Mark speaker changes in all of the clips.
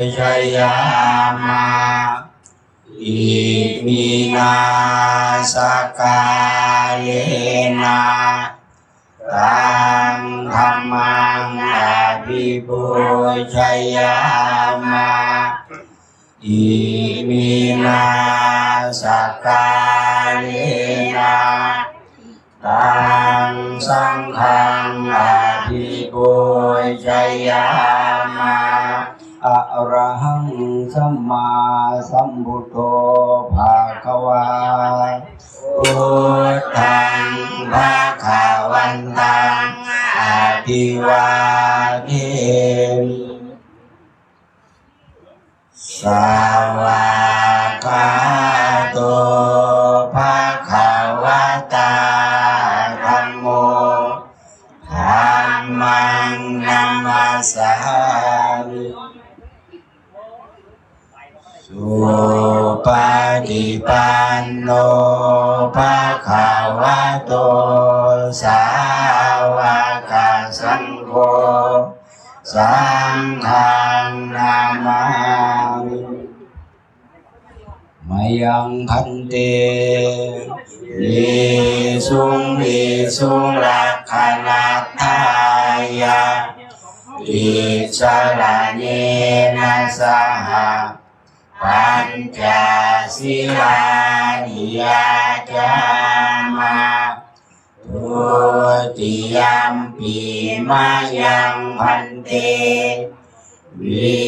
Speaker 1: ชัยยามาอิมินาสกาเลนะตังธัมมังอภิปูชัยยามาอิมินาสกาเลนะตังสังฆังอภิปูชัยยามาอะระหังสัมมาสัมพุทโธภะคะวาพุทธังภะคะวันตังอะภิวาเทมิสวากขาโตภะคะวะตาธัมโมธัมมังนัมมัสสามิสุปฏิปันโนภะคะวะโตสาวกสังโฆสังฆังนามามิมยังพันเตวิสุงลักขณัตถายะอิสระเนนะสหปัญจศีลานิยจามาทุติยัมปิมายังพันเตวิ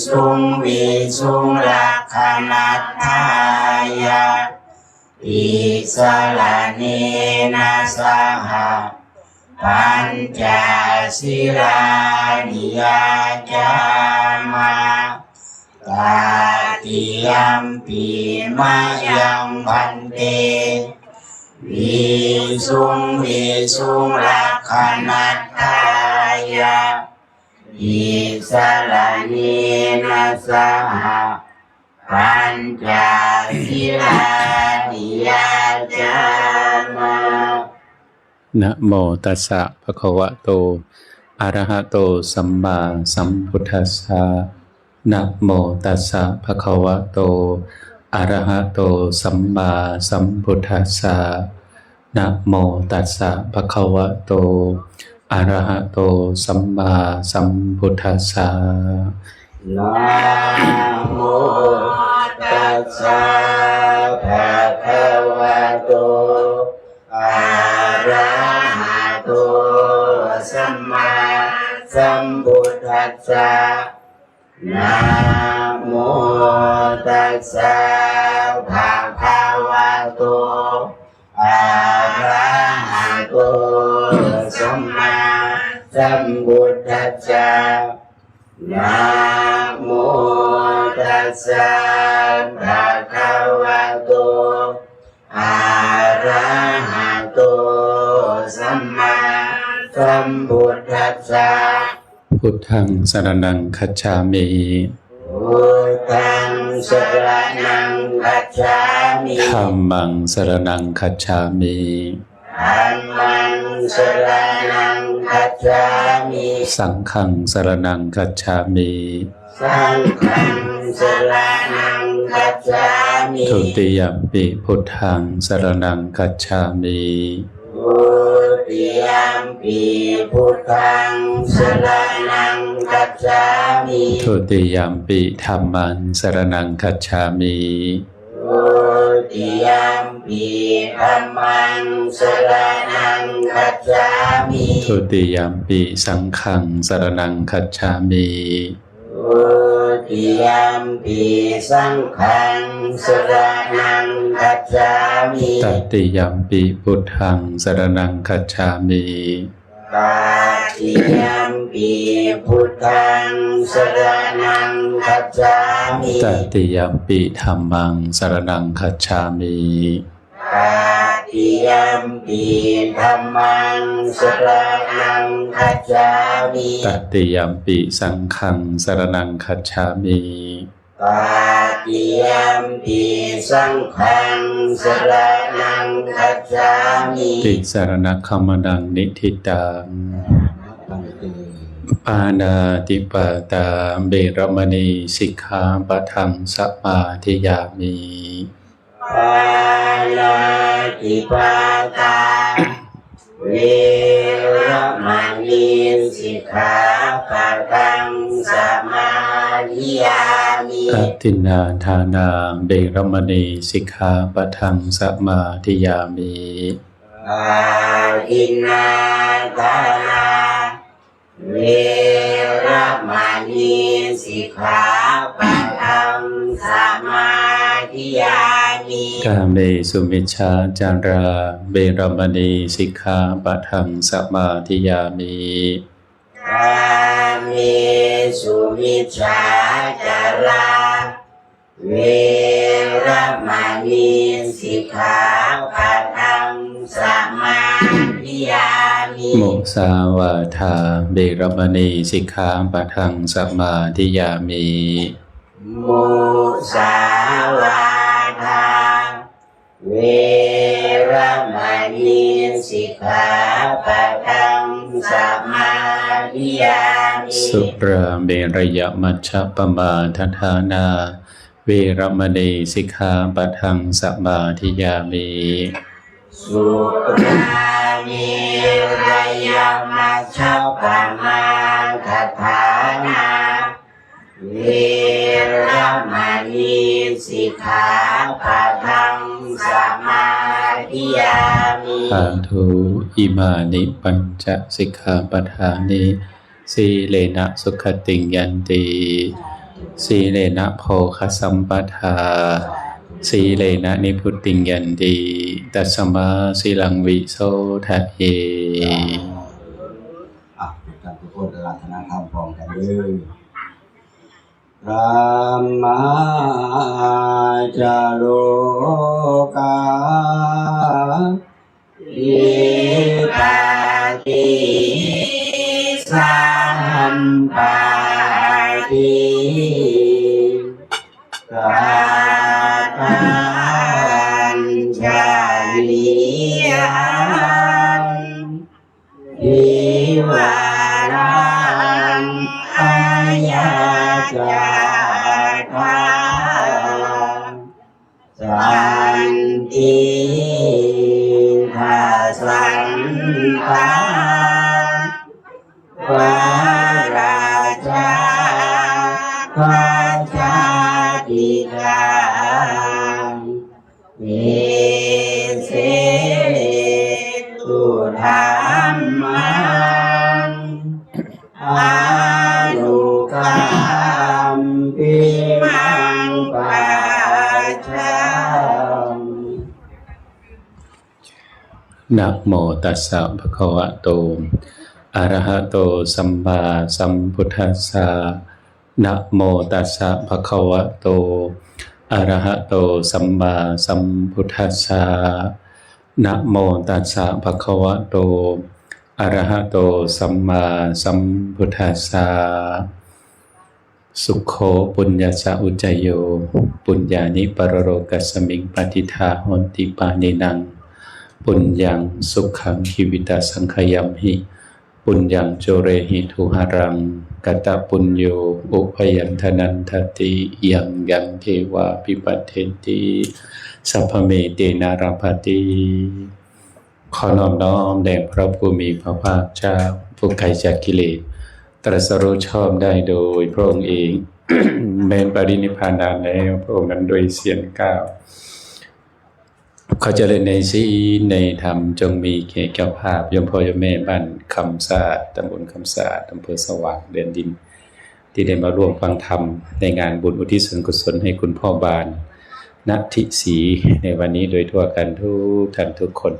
Speaker 1: สุงลักขณัตถายะอิสระเนนะสหปัญจศีลานิยจามาตาติยัมปิมายังพันเตวิสุงลักขณัตถายะอิสระเนนะสหปัญจศีลานิยจามา
Speaker 2: นะโมตัสสะภะคะวะโตอะระหะโตสัมมาสัมพุทธัสสะนะโมตัสสะภะคะวะโตอะระหะโตสัมมาสัมพุทธัสสะนะโมตัสสะภะคะวะโตอะระหะโตสัมมาสัมพุทธัสสะ
Speaker 1: นะโมตัสสะภะคะวะโตอะระหะโตสัมมาสัมพุทธัสสะนะโมตัสสะภะคะวะโตอะระหะโตสัมมาสัมพุทธัสสะนะโมตัสสะภะคะวะโตอะระหะโตสัมมาสัมพุทธัสสะ
Speaker 2: พุทธังสรณังคัจฉามิ
Speaker 1: พุทธังสรณังคัจฉามิ
Speaker 2: ธัมมังสรณังคัจฉามิ
Speaker 1: ธัมมังสรณังคัจฉามิ
Speaker 2: สังฆังสรณังคัจฉามิ
Speaker 1: สังฆังสรณังคัจฉามิ
Speaker 2: ทุติยัมปิพุทธังสรณังคัจฉามิ
Speaker 1: ทุติยัมปิพุทธังสรณังคัจฉามิ
Speaker 2: ทุติยัมปิธัมมังสรณังคัจฉามิ
Speaker 1: ทุติยัมปิธัมมังสรณังคัจฉามิ
Speaker 2: ทุติยัมปิสังฆังสรณังคัจฉามิ
Speaker 1: ทุติยัมปิสังฆังสรณังคัจฉามิ
Speaker 2: ตติยัมปิพุทธังสรณังคัจฉามิ
Speaker 1: ตติยัมปิพุทธังสรณังคัจฉามิ
Speaker 2: ตติยัมปิธัมมังสรณังคัจฉามิ
Speaker 1: ตติยัมปิธัมมังสรณังคัจฉามิ
Speaker 2: ตติยัมปิสังฆังสรณังคัจฉามิ
Speaker 1: ตติยัมปิสังฆังสรณังคัจฉามิ
Speaker 2: ติสรณคัมมนังนิทิตัง ปานาติปาตาเบรมณีสิกขาปะทังสมาธิยามิ
Speaker 1: ปานาติปาตาเวรมณีสิกขาปะทังสมาธิยามิ
Speaker 2: อทินนาทานาเบรมณีสิกขาปะทังสมาธิยามิ
Speaker 1: อาทินนาทานาเวรมณีสิกขาปะทังสมาธิยามิ
Speaker 2: กาเมสุมิชฌาจาราเวรมณีสิกขาปะทังสมาธิยามิ
Speaker 1: กาเมสุมิชฌาจาราเวรมณีสิกขาปะทังสมาธิยามิ
Speaker 2: มุสาวาทาเวรมณีสิกขาปะทังสมาธิยามิ
Speaker 1: มุสาวาทาเวรมณีสิกขาปะทังสมาธิยามิ
Speaker 2: สุราเมรยมัชฌปมาทฐานาเวรมณีสิกขาปะทังสมาธิยามิ
Speaker 1: สุราเมรยมัชฌปมาทฐานาเวรมณีสิกขาปะทังสมาธิยามิ
Speaker 2: ปาทุอิมานิปัญจสิกขาปทานิสีเลนะสุขติงยันติสีเลนะโภคสัมปทาสีเลนะนิพุตติงยันติตัสมาสีลังวิโสทะเย
Speaker 1: ท่านทุกคนอาราธนาธรรมพร้อมกันเลยรัมมาจาโลกาอิปาติสัมปาติกาตัญจาริยันอิวารังอายาจาสันติภาสันตาวาราชาภาชาติกาเมเสตุธรรมังอานุกัมปิมังปัจฉา
Speaker 2: นะโมตัสสะภะคะวะโตอะระหะโตสัมมาสัมพุทธัสสะนะโมตัสสะภะคะวะโตอะระหะโตสัมมาสัมพุทธัสสะนะโมตัสสะภะคะวะโตอะระหะโตสัมมาสัมพุทธัสสะสุขโขปุญญาสะอุจจโยปุญญานิปรโรกัสสมิงปฏิทาหนติปานินังปุญญังสุขังชีวิตาสังขยัมหิปุญญังโจเรหิทุหรังกตปุญโยอุพยัญธนันทติยังเทวาปิปัฏเทติสัพพเมเตนาราภติขอน้อมน้อมแด่พระผู้มีพระภาคเจ้าผู้ไกลจากกิเลสตรัสรู้ชอบได้โดยพระองค์เอง แม้นปรินิพพานนานแล้วพระองค์นั้นโดยเสียงก้าวขอเจริญในศีลในธรรมจงมีแก่เจ้าภาพยมพ่อยมแม่บ้านคำสะอาดตำบลคำสะอาดอำเภอสว่างแดนดินที่ได้มาร่วมฟังธรรมในงานบุญอุทิศส่วนกุศลให้คุณพ่อบานณทิศรีในวันนี้โดยทั่วกันทุกท่านทุกคน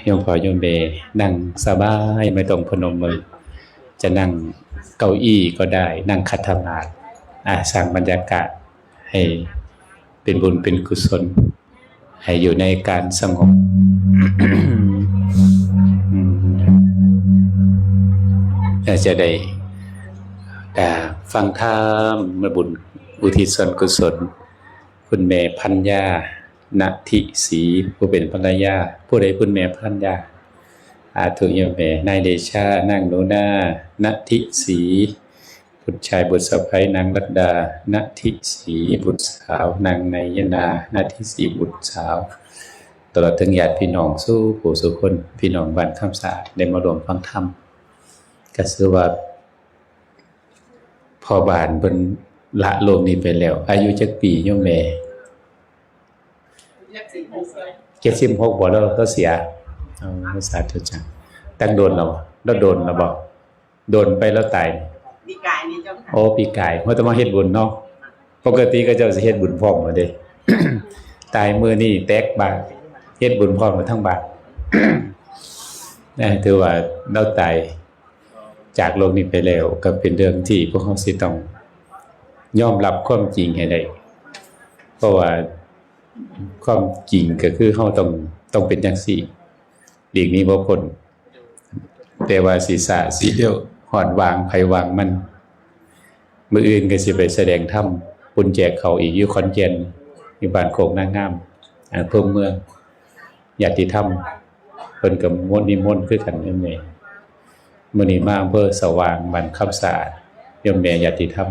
Speaker 2: ยมพ่อยมแม่นั่งสบายไม่ต้องพนมมือจะนั่งเก้าอี้ก็ได้นั่งคัตมาธิสร้างบรรยากาศให้เป็นบุญเป็นกุศลให้อยู่ในการสงบ จะได้ฟังธรรมมาบุญอุทิศส่วนกุศลคุณแม่พัญญาณทิศรีผู้เป็นภรรยาผู้ใดคุณแม่พัญญา าธุโยมแม่นายเดชานั่งโนนาณทิศรีบุตรชายบุตรสะใภ้นางรัตดาณทิศรีบุตรสาวนางนายนาณทิศรีบุตรสาวตลอดถึงญาติพี่น้องสู้ผู้สุคนพี่น้องบ้านคำสะอาดได้มารวมฟังธรรมก็ถือว่าพ่อบ้านเพิ่นละโลกนี้ไปแล้วอายุจักปีโยมแม่76บ่แล้วเสียสาธุจังตั้งโดนแล้วโดนแล้วบ่โดนไปแล้วตาย
Speaker 3: ปีกายนี่เจ้าค่ะ
Speaker 2: โอ้ปีกายเมื่อต้องมาเฮ็ดบุญเนาะปกติก็เจ้าสิเฮ็ดบุญพร้อมบ่เด้ ตายมื้อนี้แตกบาตรเฮ็ดบุญพร้อมกันทั้งบาตร นะถือว่าเราตายจากโลกนี้ไปแล้วก็เป็นเรื่องที่พวกเราสิต้องยอมรับความจริงให้ได้เพราะว่าความจริงก็คือเฮาต้องเป็นจังซี่หลีกหนีบ่พ้นแต่ว่าศีรษะสิเดียวหอดวางไผวางมันมื้ออื่นก็สิไปแสดงธรรมบุญแจกเขาอีกอยู่ขอนแก่นอยู่บ้านโคกนางงามอำเภอเมืองญาติธรรมเพิ่นก็นิมนต์คือกันนั่นเองมื้อนี้มาอำเภอสว่างบ้านคำสะอาดโยมแม่ญาติธรรม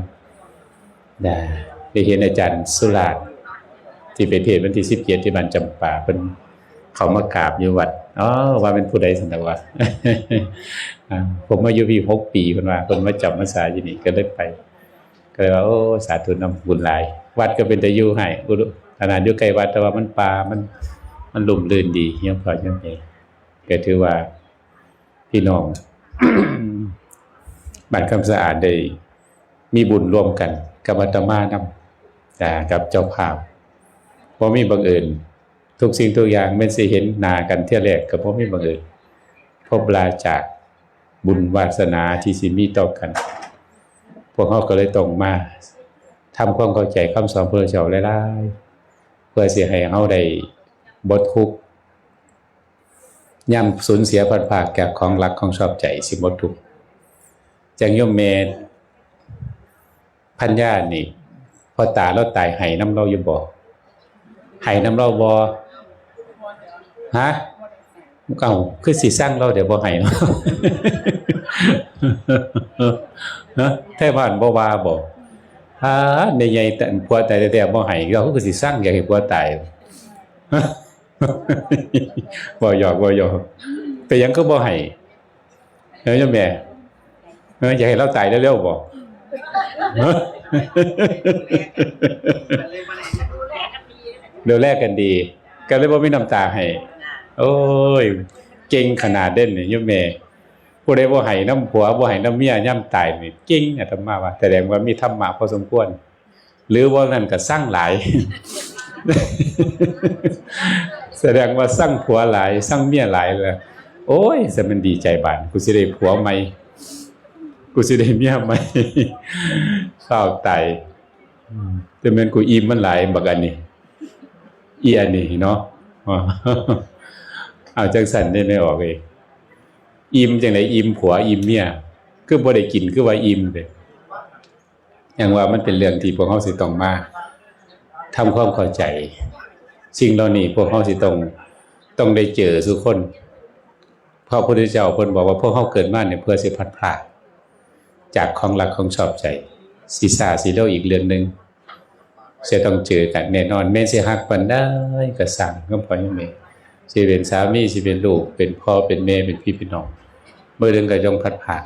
Speaker 2: ได้เห็นอาจารย์สุราษฎร์ที่ไปเทศน์วันที่17ที่บ้านจำปาเพิ่นเขามากราบอยู่วัดว่าเป็นผู้ใดซั่นน่ะวะ ผมมาอยู่พี่6ปีเพิ่นว่าเพิ่นมาจำพรรษาอยู่นี่ก็เลยไปก็เลยว่าโอ้สาธุนำบุญหลายวัดก็เป็นตาอยู่ให้ขนาดอยู่ใกล้วัดแต่ว่ามันป่ามันลุ่มลื่นดียังพอจังได๋ก็ถือว่าพี่น้อง บ้านคำสะอาดได้มีบุญร่วมกันกับอาตมานำกับเจ้าภาพบ่มีบังเอิญทุกสิ่งทุกอย่างแม้นสิเห็นหน้ากันเที่ยแรกก็บ่มีบังเอิญพบลาจากบุญวาสนาที่สิมีต่อกันพวกเขาก็เลยต้องมาทำความเข้าใจคำสอนพระพุทธเจ้าหลายๆเพื่อสิให้เฮาได้บททุกข์ย่ำสูญเสียพัดภาคจากของรักของชอบใจสิบททุกข์จังโยมแม่พัญญานี่พอตาเราตายให้น้ำเราอยู่บ่ให้น้ำเราบ่ฮะคือสิสร้างเราเดี๋ยวบ่ให้เนาะ นะแท้บ้านบ่ว่าบ่ในใหญ่แต่ผัวตายแต่บ่ให้เราก็สิสร้างอยากให้ผัวตาย บ่หยอกแต่ยังก็บ่ให้แล้วโยมแม่อยากให้เราตายเร็วๆบ่ เดี๋ยวแลกกันดีก็เลยบ่มีน้ำตาให้โอ้ยเก่งขนาดเด่นนี่โยมแม่ผู้ใดบ่ให้น้ำผัวบ่ให้น้ำเมียย่ำตายนี่เก่งอาตมาว่าแสดงว่ามีธรรมะพอสมควรหรือว่านั่นก็สร้างหลาย แสดงว่าสร้างผัวหลายสร้างเมียหลายเลยโอ้ยจะมันดีใจบานกูสิได้ผัวใหม่กูสิได้เมียใหม่ เศร้าตายแต่แม่นกูอิ่มมันหลายบักอันนี้อีอันนี้เนาะ เอาจังสั่นได้ไม่ออกเองอิ่มจังได๋อิ่มผัวอิ่มเมียคือบ่ได้กินคือว่าอิ่มเด้อย่างว่ามันเป็นเรื่องที่พวกเฮาสิต้องมาทำความเข้าใจสิ่งเหล่านี้พวกเฮาสิต้องได้เจอทุกคนพระพุทธเจ้าเพิ่นบอกว่าพวกเฮาเกิดมาเนี่ยเพื่อสิพัดพรากจากของรักของชอบใจสิสาสิเล่าอีกเรื่องนึงจะต้องเจอกันแน่นอนแม้สิฮักปานใดก็สั่งก็พอยังแม่สิเป็นสามีสิเป็นลูกเป็นพ่อเป็นแม่เป็นพี่เป็นน้องเมื่อเรื่องก็ต้องพัดพราก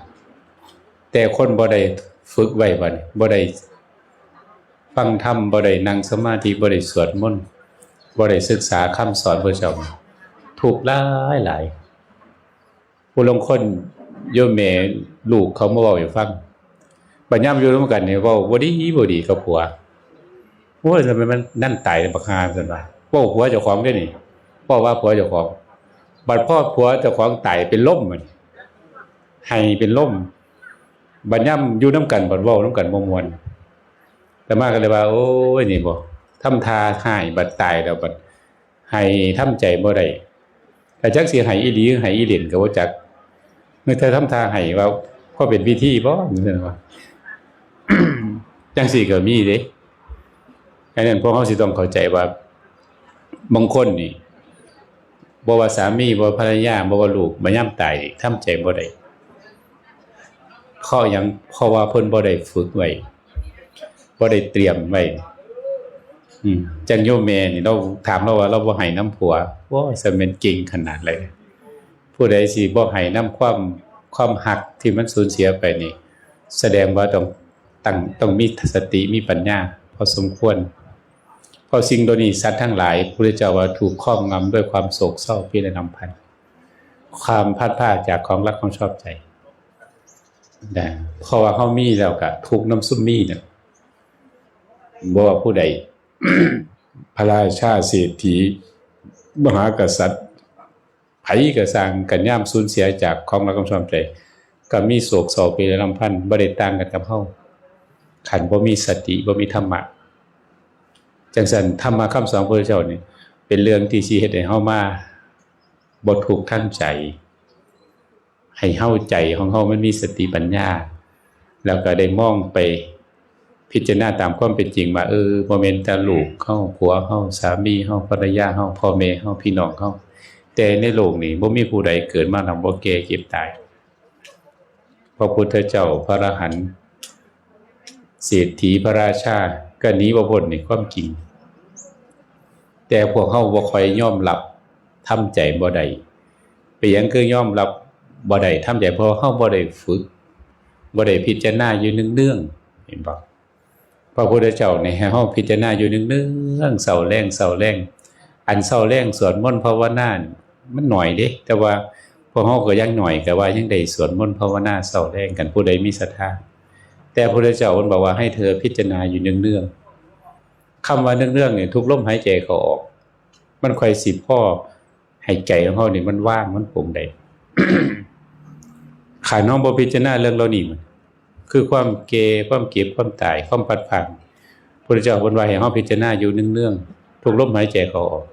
Speaker 2: แต่คนบ่ได้ฝึกไว้บัดนี้บ่ได้ฟังธรรมบ่ได้นั่งสมาธิบ่ได้สวดมนต์บ่ได้ศึกษาคำสอนพระเจ้าทุกข์หลายผู้ลางคนโยมแม่ลูกเขามาเว้าให้ฟังบัดยามอยู่ร่วมกันนี่เว้าบ่ดีกับผัวโอ้ยทำไมมันนั่นตายบักฮาซั่นว่าเว้าผัวเจ้าของเด้นี่เพราะว่าผัวเจ้าของบัดพ่อผัวเจ้าของตายเป็นลมมันให้เป็นลมบัดยามอยู่นำกันบัดเว้านำกันบ่ม่วนแต่มาก็เลยว่าโอ้ยนี่บ่ทำท่าให้บัดตายแล้วบัดให้ทำใจบ่ได้แต่จักสิให้อีหลีให้อีเหล่นก็บ่จักเมื่อเธอทำท่าให้ว่าพอเป็นพิธีบ่ซั่นว่า จังซี่ก็มีเด้อันนั้นพวกเฮาสิต้องเข้าใจว่าบางคนนี่ บ่ว่าสามีบ่ว่าภรรยาบ่ว่าลูกบ่ยามตายทำใจบ่ได้ข้อหยังเพราะว่าเพิ่นบ่ได้ฝึกไว้บ่ได้เตรียมไว้จังโยมแม่นี่เราถามเราว่าเราบ่ให้น้ำผัวโอ้ยซะแม่นเก่งขนาดเลยผู้ใดสิบ่ให้น้ำความหักที่มันสูญเสียไปนี่แสดงว่าต้องมีสติมีปัญญาพอสมควรเพราะสิ่งเหล่านี้สัตว์ทั้งหลายพระพุทธเจ้าว่าถูกครอบงำด้วยความโศกเศร้าพิไรลำพันธ์ความพลาดพลาดจากของรักของชอบใจนะเพราะว่าเฮามีแล้วก็ทุกน้ำซุมมีเนี่ยบ่ว่าผู้ใด พระราชาเศรษฐีมหากษัตริย์ไผก็สร้างกันย่ามสูญเสียจากของรักของชอบใจก็มีโศกเศร้าพิไรลำพันธ์บ่ได้ต่างกันกับเฮาขันบ่มีสติบ่มีธรรมะจังซั่นธรรมะคำสอนพระพุทธเจ้านี่เป็นเรื่องที่สิเฮ็ดให้เฮามาบ่ทุกข์ทางใจให้เฮาใจของเฮามันมีสติปัญญาแล้วก็ได้มองไปพิจารณาตามความเป็นจริงว่าบ่แม่นแต่ลูกเฮาผัวเฮาสามีเฮาภรรยาเฮาพ่อแม่เฮาพี่น้องเฮาแต่ในโลกนี้บ่มีผู้ใดเกิดมาแล้วบ่แก่เจ็บตายพระพุทธเจ้าพระอรหันต์เศรษฐีพระราชาก็หนีบ่พ้นในความจริงแต่พวกเฮาบ่ค่อยยอมรับทำใจบ่ได้ไปหยังคือยอมรับบ่ได้ทำใจเพราะเฮาบ่ได้ฝึกบ่ได้พิจารณาอยู่เนืองๆเห็นบ่พระพุทธเจ้านี่ให้เฮาพิจารณาอยู่เนืองๆเช้าแลงอันเช้าแลงสวดมนต์ภาวนามันหน่อยเด้แต่ว่าพวกเฮาก็ยังหน่อยก็ว่ายังได้สวดมนต์ภาวนาเช้าแลงกันผู้ใดมีศรัทธาแต่พระพุทธเจ้าเพิ่นบอกว่าให้เธอพิจารณาอยู่เนืองๆคำว่าเนืองๆนี่ทุกลมหายใจเข้าออกมันค่อยสิพอให้ใจของเฮานี่มันว่างมันโปร่งได้ ขาน้องบ่พิจารณาเรื่องเหล่านี้มันคือความแก่ความเก็บความตายความพัดพรากพระพุทธเจ้าเพิ่นว่าให้เฮาพิจารณาอยู่เนืองๆทุกลมหายใจเข้าออก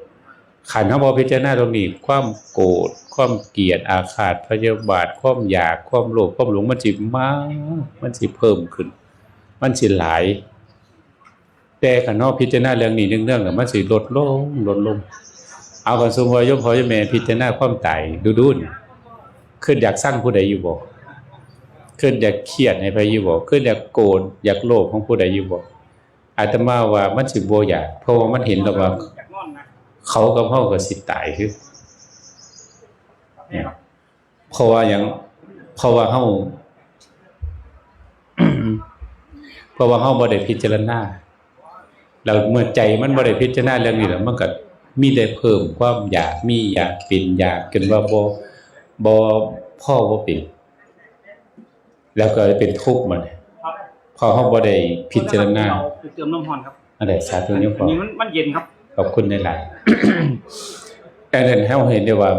Speaker 2: ขันเฮาบ่พิจารณาตรงนี้ความโกรธความเกลียดอาฆาตพยาบาทความอยากความโลภความหลงมันสิมามันสิเพิ่มขึ้นมันสิหลายแต่ขันเฮาพิจารณาเรื่องนี้เนืองๆแล้วมันสิลดลงเอากันสมมุติว่าโยมพ่อโยมแม่พิจารณาความตายดูๆคิดอยากสั่งผู้ใดอยู่บ่คิดอยากเครียดให้ไผอยู่บ่คิดอยากโกรธอยากโลภของผู้ใดอยู่บ่อาตมาว่ามันสิบ่อยากเพราะว่ามันเห็นแล้วว่าเขากับเฮาก็สิตายคือเพราะว่าหยังเพราะว่าเฮา เพราะว่าเฮาบ่ได้พิจารณาแล้วเมื่อใจมันบ่ได้พิจารณาเรื่องนี้แล้วมันก็มีได้เพิ่มความอยากมีอยากเป็นอยากจนว่าบ่พอบ่เป็นแล้วก็เป็นทุกข์มันพอเฮาบ่ได้พิจารณา
Speaker 3: เติมน้ำร้อนครับ
Speaker 2: อันใดสาธุโยมพ่อ
Speaker 3: นี่มันเย็นครับ
Speaker 2: ขอบคุณหลายๆแต่นั้นเฮาเห็นได้ว่า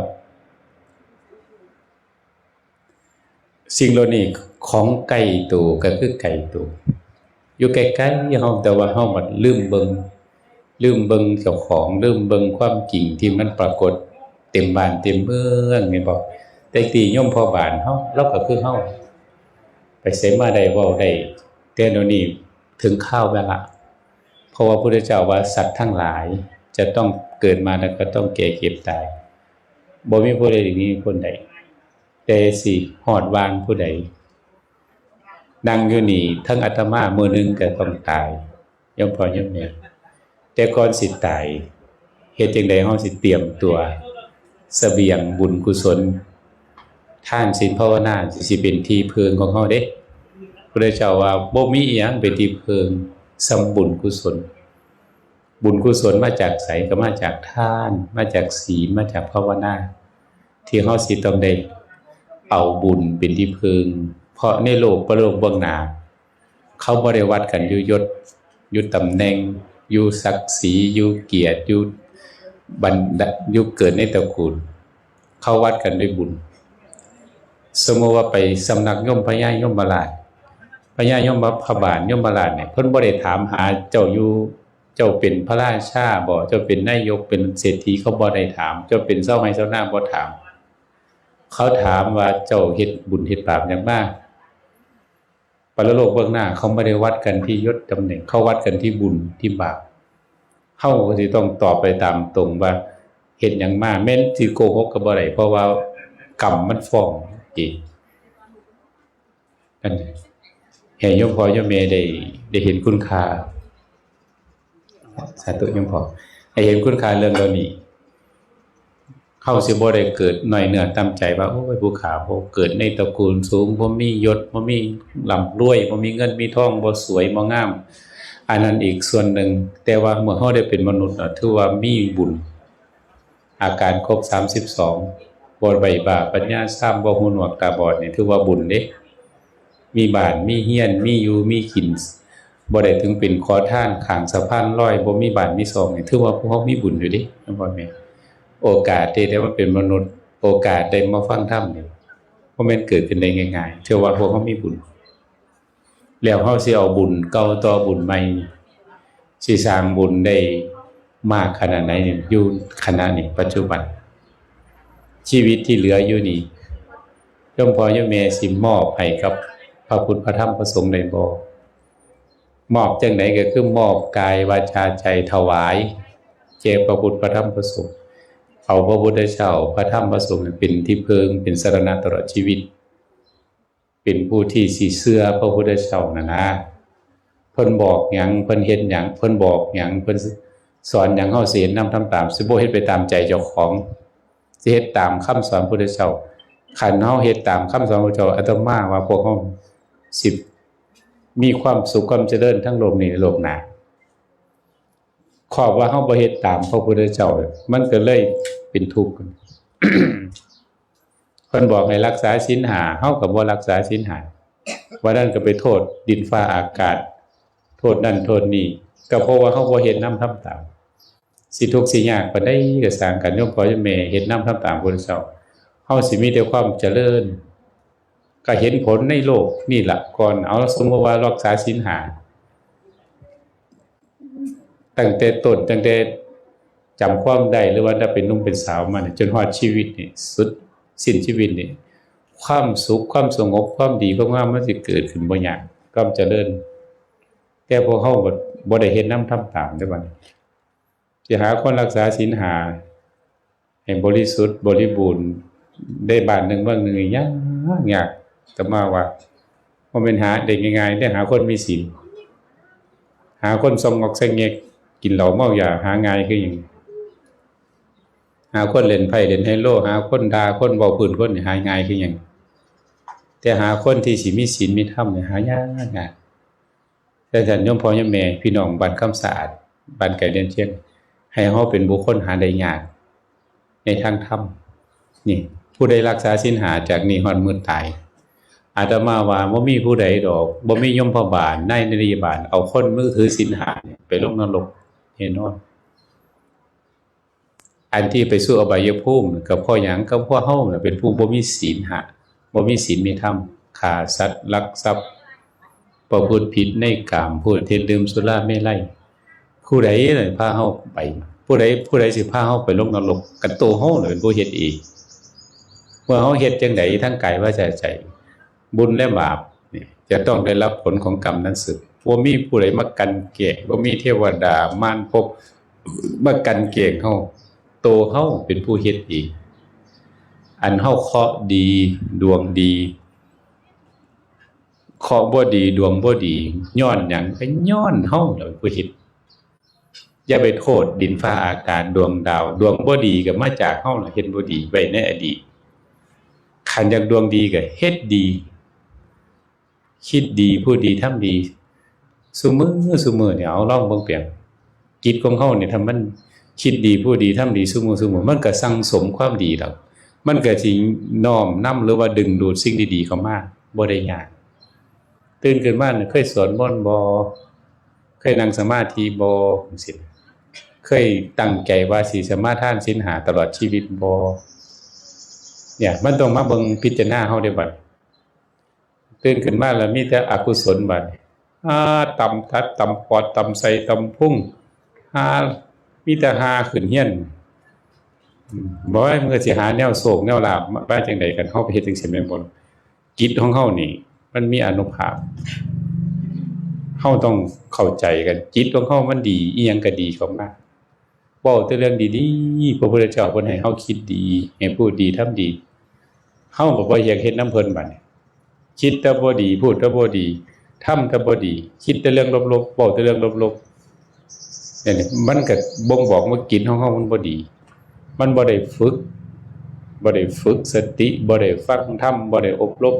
Speaker 2: สิ่งเหล่านี้ของไกลตัวก็คือไกลตัวอยู่ใกล้ๆเฮาแต่ว่าเฮามันลืมเบิ่งเจ้าของลืมเบิ่งความจริงที่มันปรากฏเต็มบ้านเต็มเมืองแม่นบ่แต่ที่โยมพ่อบ้านเฮาเราก็คือเฮาไปไสมาได้เว้าได้แต่เดี๋ยวนี้ถึงข้าวแล้วล่ะเพราะว่าพระพุทธเจ้าว่าสัตว์ทั้งหลายจะต้องเกิดมาแล้วก็ต้องแก่เก็บตายบ่มีผู้ใดนี้คนใดแต่สิฮอดวางผู้ใดนั่งอยู่นี่ทั้งอาตมามื้อนึงก็ต้องตายยมพ่อยมแม่แต่ก่อนสิตายเฮ็ดจังได๋เฮาสิเตรียมตัวเสบียงบุญกุศลทานศีลภาวนาสิเป็นที่พึ่งของเฮาเด้พระเจ้าว่าบ่มีอีหยังเป็นที่พึ่งสำบุญกุศลบุญกุศลมาจากไสก็มาจากทานมาจากศีลมาจากภาวนาที่เฮาสิต้องได้เอาบุญเป็นที่พึ่งเพราะในโลกประโลกเบื้องหน้าเขาบ่ได้วัดกันอยู่ยศอยู่ตำแหน่งอยู่ศักดิ์ศรีอยู่เกียรติอยู่อยู่เกิดในตระกูลเขาวัดกันด้วยบุญสมมุติว่าไปสำนักยมพญายมราชพญายมพบาลยมราชเนี่ยเพิ่นบ่ได้ถามหาเจ้าอยู่เจ้าเป็นพระราชาบ่เจ้าเป็นนายกเป็นเศรษฐีเขาบ่ได้ถามเจ้าเป็นเจ้าไม้เจ้าหน้าบ่ถามเขาถามว่าเจ้าเฮ็ดบุญเฮ็ดบาปหยังมาปรโลกเบื้องหน้าเขาไม่ได้วัดกันที่ยศตำแหน่งเขาวัดกันที่บุญที่บาปเฮาก็สิต้องตอบไปตามตรงว่า เฮ็ดหยังมาแม่นสิโกหกก็บ่ได้เพราะว่ากรรมมันฟ้องเองนั่นให้โยมพ่อโยมแม่ได้เห็นคุณค่าสาธุโยมพ่อให้เห็นคุณค่าเรื่องเหล่านี้เขาสิบ่ได้เกิดหน่อยเนื้อตามใจว่าโอ้ยผู้ขาบ่เกิดในตระกูลสูงบ่มียศบ่มีร่ำรวยบ่มีเงินมีทองบ่สวยบ่งามอันนั้นอีกส่วนหนึ่งแต่ว่าเมื่อเฮาได้เป็นมนุษย์ถือว่ามีบุญอาการครบ32บ่ใบบาปัญญา3บ่หูหนวกตาบอดนี่ถือว่าบุญเด้มีบ้านมีเฮียนมีอยู่มีกินบ่ได้ถึงเป็นขอทานข้างสะพานลอยบ่มีบ้านมีซองนี่ถือว่าพวกเฮามีบุญอยู่เด้พ่อแม่โอกาสที่ได้มาเป็นมนุษย์โอกาสได้มาฟังธรรมนี่บ่แม่นเกิดขึ้นได้ง่ายๆถือว่าพวกเฮามีบุญแล้วเฮาสิเอาบุญเก่าต่อบุญใหม่สิสร้างบุญได้มากขนาดไหนอยู่ขณะนี้ปัจจุบันชีวิตที่เหลืออยู่นี่โยมพ่อโยมแม่สิมอบให้กับพระพุทธพระธรรมพระสงฆ์ได้บ่มอบจังได๋ก็คือมอบกายวาจาใจถวายแก่พระพุทธพระธรรมพระสงฆ์เอาพระพุทธเจ้าพระธรรมพระสงฆ์เป็นที่พึ่งเป็นสรณะตลอดชีวิตเป็นผู้ที่สิเชื่อพระพุทธเจ้านะเพิ่นบอกหยังเพิ่นเฮ็ดหยังเพิ่นบอกหยังเพิ่นสอนหยังเฮาสิเฮ็ดนำทำตามสิบ่เฮ็ดไปตามใจเจ้าของสิเฮ็ดตามคำสอนพระพุทธเจ้าคันเฮาเฮ็ดตามคำสอนพระพุทธเจ้าอาตมาว่าพวกเฮาสิมีความสุขความเจริญทั้งโลกนี้และโลกหน้าขอบว่าเฮาบ่เฮ็ดตามพระพุทธเจ้ามันก็เลยเป็นทุกข์ เพิ่นบอกให้รักษาศีล5เฮาก็บ่รักษาศีล5ว่านั้นก็ไปโทษดินฟ้าอากาศโทษนั่นโทษนี่ก็เพราะว่าเฮาบ่เฮ็ดนำทำตามสิทุกข์สิยากปานใดก็สร้างกันโยมพ่อโยมแม่เฮ็ดนำทำตามพระพุทธเจ้าเฮาสิมีแต่ความเจริญก็เห็นผลในโลกนี่ล่ะก่อนเอาสมมุติว่ารักษาศีล5ตั้งแต่ต้นตั้งแต่จำความได้หรือว่าถ้าเป็นหนุ่มเป็นสาวมาจนฮอดชีวิตนี่สุดสิ้นชีวิตนี่ความสุขความสงบความดีความงามมันสิเกิดขึ้นบ่ยากความเจริญแต่พวกเฮาบ่ได้เฮ็ดนำทำตามเด้อบัดนี้สิหาคนรักษาศีล5ให้บริสุทธิ์บริบูรณ์ได้บ้านหนึงเมืองหนึงยากแต่มาว่าบ่แม่นหาได้ง่ายๆได้หาคนมีศีลหาคนส่งออกแซงแงกกินเหล้าเมายาหาง่ายคือหยังหาคนเล่นไพ่เล่นไฮโลหาคนด่าคนเว้าพื้นคนนี่หาง่ายคือหยังแต่หาคนที่สิมีศีลมีธรรมนี่หายากนะแต่ท่านโยมพ่อโยมแม่พี่น้องบ้านคำสะอาดบ้านไก่เดือนเชียงให้เฮาเป็นบุคคลหาได้ยากในทางธรรมนี่ผู้ใดรักษาศีล5จากนี้ฮอดมื้อตายอาตมาว่าบ่มีผู้ใดดอกบ่มียมพบาลนายนริยบาลเอาคนมือถือศีล5นี่ไปลงนรกแน่นอนอันที่ไปสู่อบายภูมิก็เพราะหยังก็เพราะเฮาน่ะเป็นผู้บ่มีศีล5บ่มีศีลมีธรรมฆ่าสัตว์ลักทรัพย์ประพฤติผิดในกามพูดเท็จดื่มสุราเมลัยผู้ใดน่ะพาเฮาไปผู้ใดสิพาเฮาไปลงนรกกันโตเฮาน่ะเป็นผู้เฮ็ดเองเมื่อเฮาเฮ็ดจังไดทั้งกายวาจาใจบุญและบาปนี่จะต้องได้รับผลของกรรมนั้นสืบบ่มีผู้ใดมากันแก่บ่มีเทวดามารภพมากันแก่เฮาโตเฮาเป็นผู้เฮ็ดเองอันเฮาเคราะห์ดีดวงดีเคราะห์บ่ดีดวงบ่ดีย้อนหยังก็ย้อนเฮาแหละเป็นผู้เฮ็ดอย่าไปโทษดินฟ้าอากาศดวงดาวดวงบ่ดีก็มาจากเฮาล่ะเฮ็ดบ่ดีไว้ในอดีตคันอยากดวงดีก็เฮ็ดดีคิดดีพูดดีทำดีซุมื้อเนี่ยเอาลองเบิ่งเปรียบจิตของเฮาเนี่ยถ้ามันคิดดีพูดดีทำดีซุมื้อมันก็สั่งสมความดีแล้วมันก็สิน้อมนำหรือว่าดึงดูดสิ่งดีๆเข้ามาบ่ได้ยากตื่นขึ้นมาเคยสวดมนต์บ่เคยนั่งสมาธิบ่จังซี่เคยตั้งใจว่าสิสมาทานศีล5ตลอดชีวิตบ่เนี่ยมันต้องมาเบิ่งพิจารณาเฮาได้บัดตื่นขึ้นมาแล้วมีแต่อกุศลบัดตำทัดตำปอดตำไส้ตำพุงมีแต่หาขึ้นเฮียนบ่ว่ามันก็สิหาแนวโศกแนวลาภมาจังได๋กันเฮาไปเฮ็ดจังซี่แม่นบ่จิตของเฮานี่มันมีอานุภาพเฮาต้องเข้าใจกันจิตของเฮามันดีอีหยังก็ดีเข้ามา เว้าแต่เรื่องดีๆพระพุทธเจ้าเพิ่นให้เฮาคิดดีให้พูดดีทำดีเฮาก็บ่อยากเฮ็ดนำเพิ่นบัดนี้คิดแต่บ่ดีพูดแต่บ่ดีทำแต่บ่ดีคิดแต่เรื่องลบๆเว้าแต่เรื่องลบๆนี่มันก็บ่งบอกว่ากิจของเฮามันบ่ดีมันบ่ได้ฝึกสติบ่ได้ฟังธรรมบ่ได้อบรม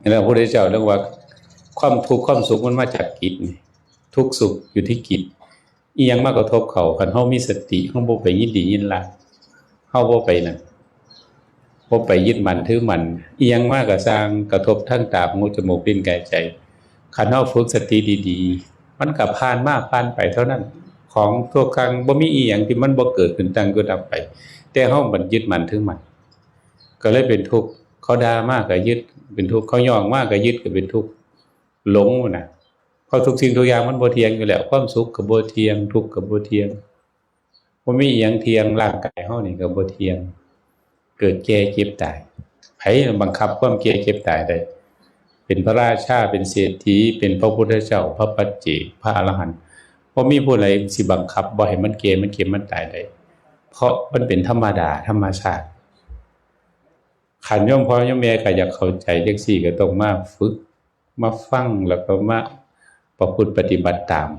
Speaker 2: แล้วพระพุทธเจ้าเรียกว่าความทุกข์ความสุขมันมาจากกิจนี่ทุกข์สุขอยู่ที่กิจอีหยังมากระทบเขาคันเฮามีสติเฮาบ่ไปยินดียินร้ายเฮาบ่ไปนั่นบ่ไปยึดมั่นถือมั่นอีหยังมากก็สร้างกระทบทั้งตาหูจมูกลิ้นกายใจคันเฮาฝึกสติดีๆมันก็ผ่านมาผ่านไปเท่านั้นของทั่วครั้งบ่มีอีหยังที่มันบ่เกิดขึ้นตั้งอยู่ดับไปแต่เฮาบัดยึดมั่นถือมั่นก็เลยเป็นทุกข์เขาด่ามากก็ยึดเป็นทุกข์เขาย่องมากก็ยึดก็เป็นทุกข์หลงน่ะเพราะทุกสิ่งทุกอย่างมันบ่เที่ยงอยู่แล้วความสุขก็บ่เที่ยงทุกข์ก็บ่เที่ยงบ่มีอีหยังเที่ยงร่างกายเฮานี่ก็บ่เที่ยงเกิดแก่เจ็บตายไผบังคับความแก่เจ็บตายได้เป็นพระราชาเป็นเศรษฐีเป็นพระพุทธเจ้าพระปัจเจกพระอรหันต์บ่มีผู้ใดสิบังคับบ่ให้มันแก่มันเจ็บมันตายได้เพราะมันเป็นธรรมดาธรรมชาติขันโยมพ่อโยมแม่ก็อยากเข้าใจจังซี่ก็ต้องมาฝึกมาฟังแล้วก็มาประพฤติปฏิบัติตาม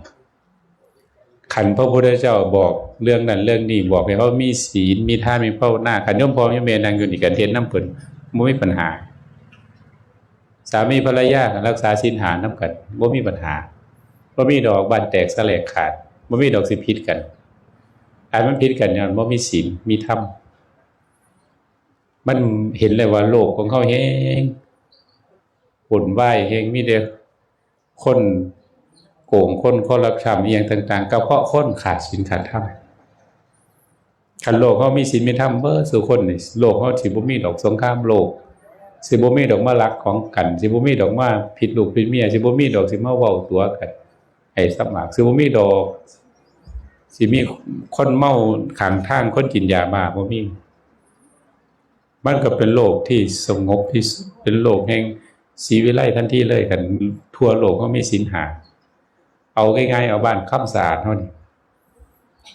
Speaker 2: ขันพระพุทธเจ้าบอกเรื่องนั้นเรื่องนี้บอกให้เขามีศีลมีทานมีภาวนาขันโยมพ่อโยมแม่นั่งอยู่นี่กันเทศนำเพิ่นบ่มีปัญหาสามีภรรยารักษาศีลหานำกันบ่มีปัญหาบ่มีดอกบ้านแตกแสลกขาดบ่มีดอกสิผิดกันอันมันผิดกันเนี่ยบ่มีศีลมีธรรมมันเห็นเลยว่าโลกของเขาแฮงวุ่นวายแฮงมีแต่คนโกงคนคอร์รัปชันอีหยังต่างๆก็เพราะคนขาดศีลขาดธรรมคันโลกเขามีศีลมีธรรมเบ้อสู่คนนี่โลกเขาสิบ่มีดอกสงครามโลกสิบ่มีดอกมาลักของกันสิบ่มีดอกมาผิดลูกผิดเมียสิบ่มีดอกสิมาเว้าตัวกันให้สมัครสิบ่มีดอกสิมีคนเมาข้างทางคนกินยาบ้าบ่มีมันก็เป็นโลกที่สงบที่สุดเป็นโลกแห่งศรีวิไลทันทีเลยกันทั่วโลกเขามีศีลห้าเอาง่ายๆเอาบ้านค่ำสะอาดเท่านี้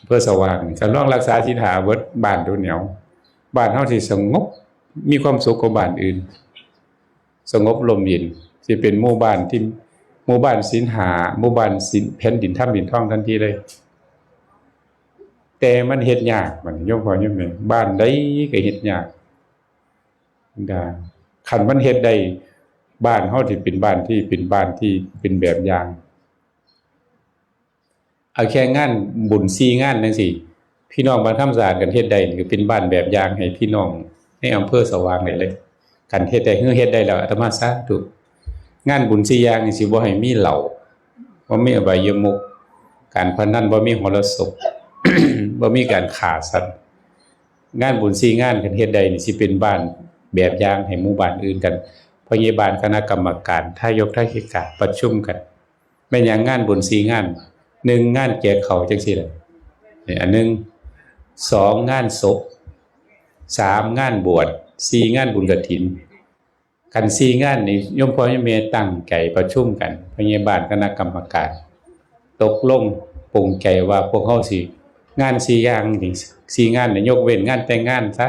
Speaker 2: เพื่อสว่างจะลองรักษาศีลห้าเบิดบ้านเหนียวบ้านเฮาสิสงบมีความสุขกว่าบ้านอื่นสงบลมเย็นสิเป็นหมู่บ้านที่หมู่บ้านศีลห้าหมู่บ้านศีลแผ่นดินถ้ำดินทองทันทีเลยแต่มันเฮ็ดยากมันโยมพ่อโยมแม่บ้านใดก็เฮ็ดยากคันมันเฮ็ดได้บ้านเฮาที่เป็นบ้านที่เป็นแบบอย่างเอาแค่งานบุญ4งานจังซี่พี่น้องบ้านคำสะอาดกันเฮ็ดได้นี่ก็เป็นบ้านแบบอย่างให้พี่น้องในอำเภอสว่างได้เลยกันเฮ็ดได้เฮ็ดได้แล้วอาตมาสาธุงานบุญ4อย่างนี่สิบ่ให้มีเหล้าบ่มีอบายมุขการพนันบ่มีโหรสพ บ่มีการฆ่าสัตว์งานบุญ4งานกันเฮ็ดได้นี่สิเป็นบ้านแบบอย่างให้หมู่บ้านอื่นกันพยาบาลคณะกรรมการทายกทายิกาประชุมกันแม่นหยังงานบุญ4งาน1งานแจกข้าวจังซี่แหละนี่อันนึง2งานศพ3งานบวช4งานบุญกฐินกัน4งานนี่โยมพ่อโยมแม่ตั้งใจประชุมกันพยาบาลคณะกรรมการตกลงปรงใจว่าพวกเฮาสิงาน4อย่างนี่4งานนี่ยกเว้นงานแต่งงานซะ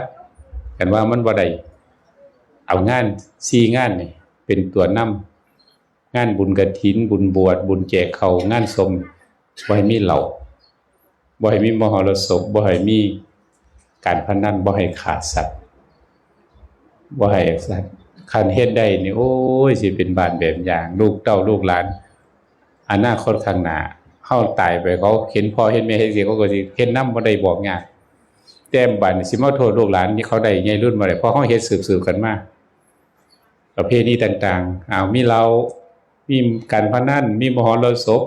Speaker 2: กันว่ามันบ่ได้เอางาน4งานนี่เป็นตัวนำงานบุญกฐินบุญบวชบุญแจกข้าวงานสมบ่ให้มีเหล้าบ่ให้มีมหรสพบ่ให้มีการพนันบ่ให้ฆ่าสัตว์บ่ให้สัตว์คันเฮ็ดได้นี่โอ้ยสิเป็นบ้านแบบอย่างลูกเต้าลูกหลานอนาคตข้างหน้าเฮาตายไปเขาเห็นพ่อเห็นแม่เฮ็ดสิเขาก็สิเฮ็ดนำบ่ได้บอกยากแต่บัดนี้สิมาโทษลูกหลานที่เขาได้ใหญ่รุ่นบ่ได้เพราะเฮาเฮ็ดสืบๆกันมาประเพณีต่างๆมีเหล้ามีการพนันมีมหรสพ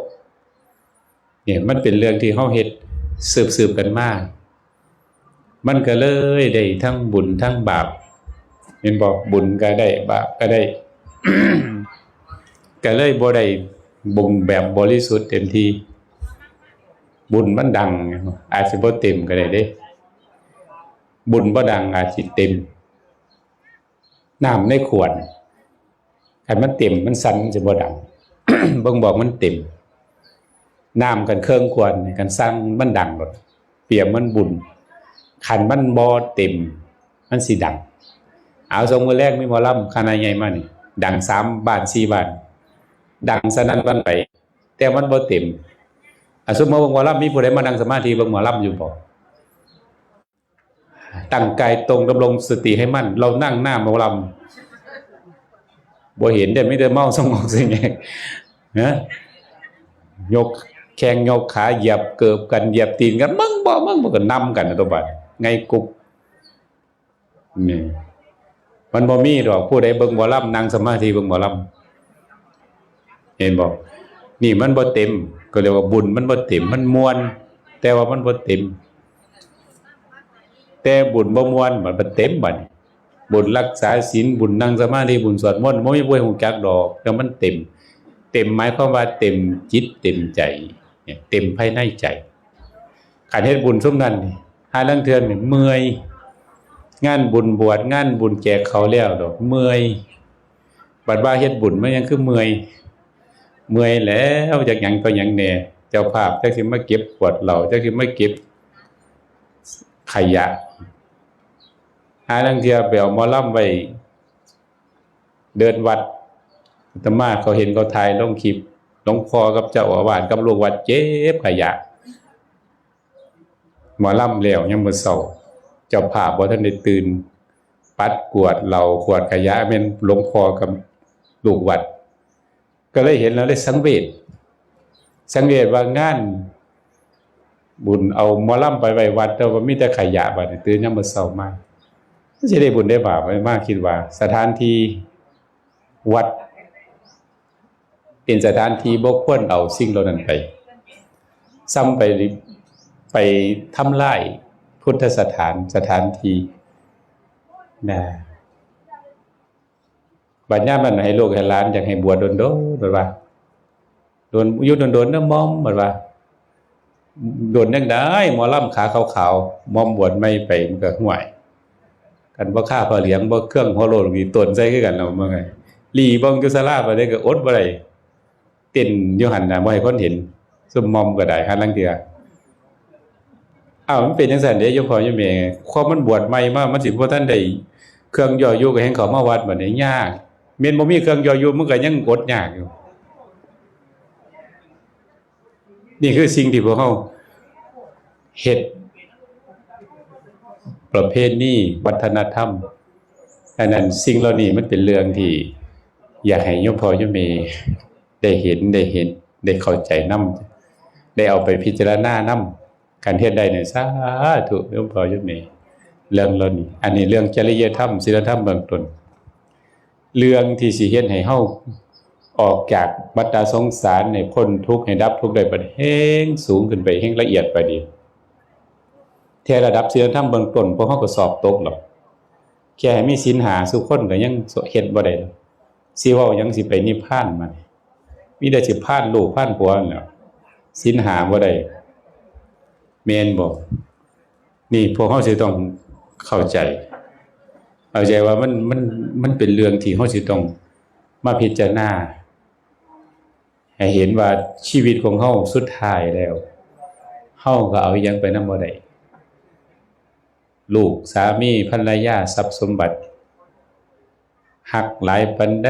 Speaker 2: เนี่ยมันเป็นเรื่องที่เฮาเฮ็ดสืบๆกันมามันก็เลยได้ทั้งบุญทั้งบาปเห็นบ่บุญก็ได้บาปก็ได้ ก็เลยบ่ได้บุญแบบบริสุทธิ์เต็มที่บุญมันดังอาจสิบ่เต็มก็ได้เด้บุญบ่ดังอาจสิเต็มน้ำในขวดคันมันเต็มมันสั่นจะบ่ดัง เบิ่งบอกมันเต็ม น้ำกันเครื่องควรกันสร้างมันดังหมดเปรียบมันบุญขันมันบ่เต็มมันสิดังเอาสมมือแรกมีหมอลำคณะใหญ่มานี่ดัง3 บ้าน 4 บ้านดังสนั่นวันไปแต่มันบ่เต็มสมมติว่าหมอลำมีผู้ใดมานั่งสมาธิเบิ่งหมอลำอยู่บ่ตั้งกายตรงดำรงสติให้มั่นเรานั่งหน้าหมอลำบ่เห็นได้ไม่ได้เมาสมองสิแงนะยกแข้งยกขาเหยียบเกิบกันเหยียบตีนกันมึงบ่ก็นำกันนะตัวบัดไงกุกนี่มันบ่มีดอกผู้ใดเบิ่งหมอลำนั่งสมาธิเบิ่งหมอลำเห็นบ่นี่มันบ่เต็มก็เรียกว่าบุญมันบ่เต็มมันม่วนแต่ว่ามันบ่เต็มแต่บุญบ่ม่วนมันเต็มบัดบุญรักษาศีลบุญนั่งสมาธิบุญสวดมนต์บ่มีผู้ใดฮู้จักดอกแต่มันเต็มหมายความว่าเต็มจิตเต็มใจเนี่ยเต็มภายในใจคันเฮ็ดบุญซุมนั้นนี่หาลางเทื่อนี่เมื่อยงานบุญบวชงานบุญแจกเขาแล้วดอกเมื่อยบัดว่าเฮ็ดบุญมันยังคือเมื่อยแล้วจากหยังก็หยังแน่เจ้าภาพจักสิมาเก็บขวดเหล้าจักสิมาเก็บขยะหาลางเทื่อไปเอาหมอลำไว้เดินวัดอาตมาเขาเห็นเขาถ่ายลงคลิปหลวงพ่อกับเจ้าอาวาสกับลูกวัดเจ็บขยะหมอลำแล้วยังบ่เศร้าเจ้าภาพบ่ทันได้ตื่นปัดกวาดเหล้าขวดขยะแม่นหลวงพ่อกับลูกวัดก็เลยเห็นแล้วได้สังเวชว่างานบุญเอาหมอลำไปไว้วัดแต่ว่ามีแต่ขยะบัดนี้ตื่นยามมื้อเช้ามาสิได้บุญได้บาปมากคิดว่าสถานที่วัดเป็นสถานที่บ่ควรเอาสิ่งเหล่านั้นไปซ้ำไปทำลายพุทธสถานที่นะบัดยามนั้นให้ลูกให้หลานอยากให้บวชโดนบัดว่าโดนอยู่โดนๆนะมอมบัดว่าโดนจังได๋หมอลำขาขาวๆมอมบวชไม่ไปมันก็ห่วยกันบ่ค่าพระเหลียงบ่เครื่องหัวโลนมีต้นใส่คือกันเนาะว่าไงลีเบิ่งอยู่ศาลาบ่ได้ก็อดบ่ได้เต้นอยู่หั่นน่ะบ่ให้คนเห็นซุมมอมก็ได้หาลางเทื่อมันเป็นจังซั่นเด้โยมพ่อโยมแม่ความมันบวชใหม่มามันสิบ่ทันได้เครื่องย่ออยู่ก็แฮ่งเข้ามาวัดบัดนี้ยากแม่นบ่มีเครื่องย่ออยู่มันก็ยังอดยากอยู่นี่คือสิ่งที่พวกเฮาเฮ็ดประเพณีวัฒนธรรมอันนั้นสิ่งเหล่านี้มันเป็นเรื่องที่อยากให้โยมพ่อโยมแม่ได้เห็นได้เข้าใจนำได้เอาไปพิจารณานำการเฮ็ดได้เนี่ยสาธุโยมพ่อโยมแม่เรื่องเหล่านี้อันนี้เรื่องจริยธรรมศีลธรรมเบื้องต้นเรื่องที่สิเฮ็ดให้เฮาออกจากวัฏสงสารให้พ้นทุกข์ให้ดับทุกข์ได้บัดแฮ่งสูงขึ้นไปแฮ่งละเอียดไปดีแค่ระดับศีลธรรมเบื้องต้นพวกเฮาก็สอบตกหรอกแค่ให้มีศีลหาสุคนก็ยังเฮ็ดบ่ได้สิเว้ายังสิไปนิพพานมามีแต่สิพานลูกพานผัวนั่นแหละศีลหาบ่ได้แม่นบ่นี่พวกเฮาสิต้องเข้าใจว่ามันเป็นเรื่องที่เฮาสิต้องมาพิจารณาให้เห็นว่าชีวิตของเฮาสุดท้ายแล้วเฮาก็เอาอิหยังไปนำบ่ได้ลูกสามีภรรยาทรัพย์สมบัติหักหลายปานใด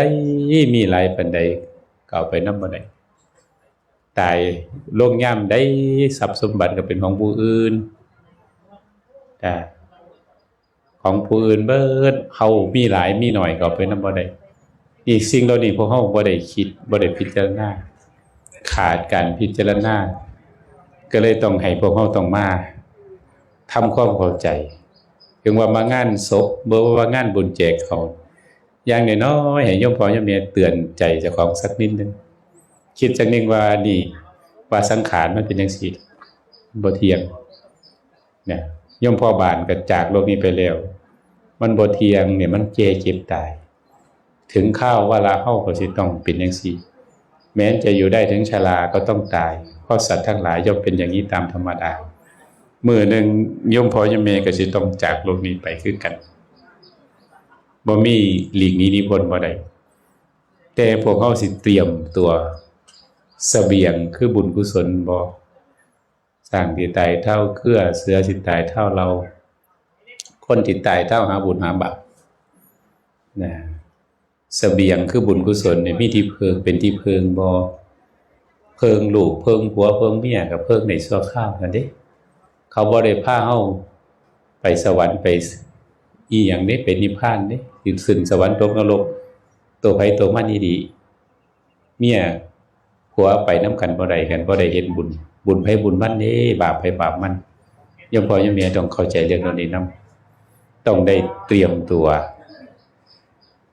Speaker 2: มีหลายปานใดก็เอาไปนำบ่ได้ตายลงยามใดทรัพย์สมบัติก็เป็นของผู้อื่นของผู้อื่นเบิดเฮามีหลายมีน้อยก็เอาไปนำบ่ได้อีกสิ่งเหล่านี้พวกเฮาบ่ได้คิดบ่ได้พิจารณาขาดการพิจารณาก็เลยต้องให้พวกเฮาต้องมาทำความเข้าใจถึงว่ามางานศพบ่ว่างานบุญแจกเขาอย่างน้อยๆให้โยมพ่อโยมแม่เตือนใจเจ้าของสักนิดนึงคิดจักนึงว่านี่ว่าสังขารมันเป็นจังซี่บ่เที่ยงเนี่ยโยมพ่อบานก็จากโลกนี้ไปแล้วมันบ่เที่ยงเนี่ยมันเจ็บตายถึงข้าวว่าละเฮาก็สิต้องเป็นจังซี่แม้จะอยู่ได้ถึงชราก็ต้องตายเพราะสัตว์ทั้งหลายย่อมเป็นอย่างนี้ตามธรรมดามื้อนึงโยมพ่อโยมแม่ก็สิต้องจากโลกนี้ไปคือกันบ่มีหลีกหนีหนีพ้นบ่ได้แต่พวกเฮาสิเตรียมตัว เสบียงคือบุญกุศลบ่สร้างที่ตายเท่าเครือเสือสิตายเท่าเราคนที่ตายเท่าหาบุญหาบาปนะเสบียงคือบุญกุศลเนี่ยมีที่เพิงเป็นที่เพิงบ่เพิงลูกเพิงผัวเพิงเมียกับเพิงในชั่วข้าวนั่นเด้เขาบ่ได้พาเฮาไปสวรรค์ไปอีหยังนี้เป็นนิพพานเด้อยู่ขึ้นสวรรค์ตกนรกตัวไผตัวมันดีเมียผัวไปน้ำกันบ่ได้กันบ่ได้เฮ็ดบุญบุญไผบุญมันเด้บาปไผบาปมันยมพ่อยมเมียต้องเข้าใจเรื่องนี้นำต้องได้เตรียมตัว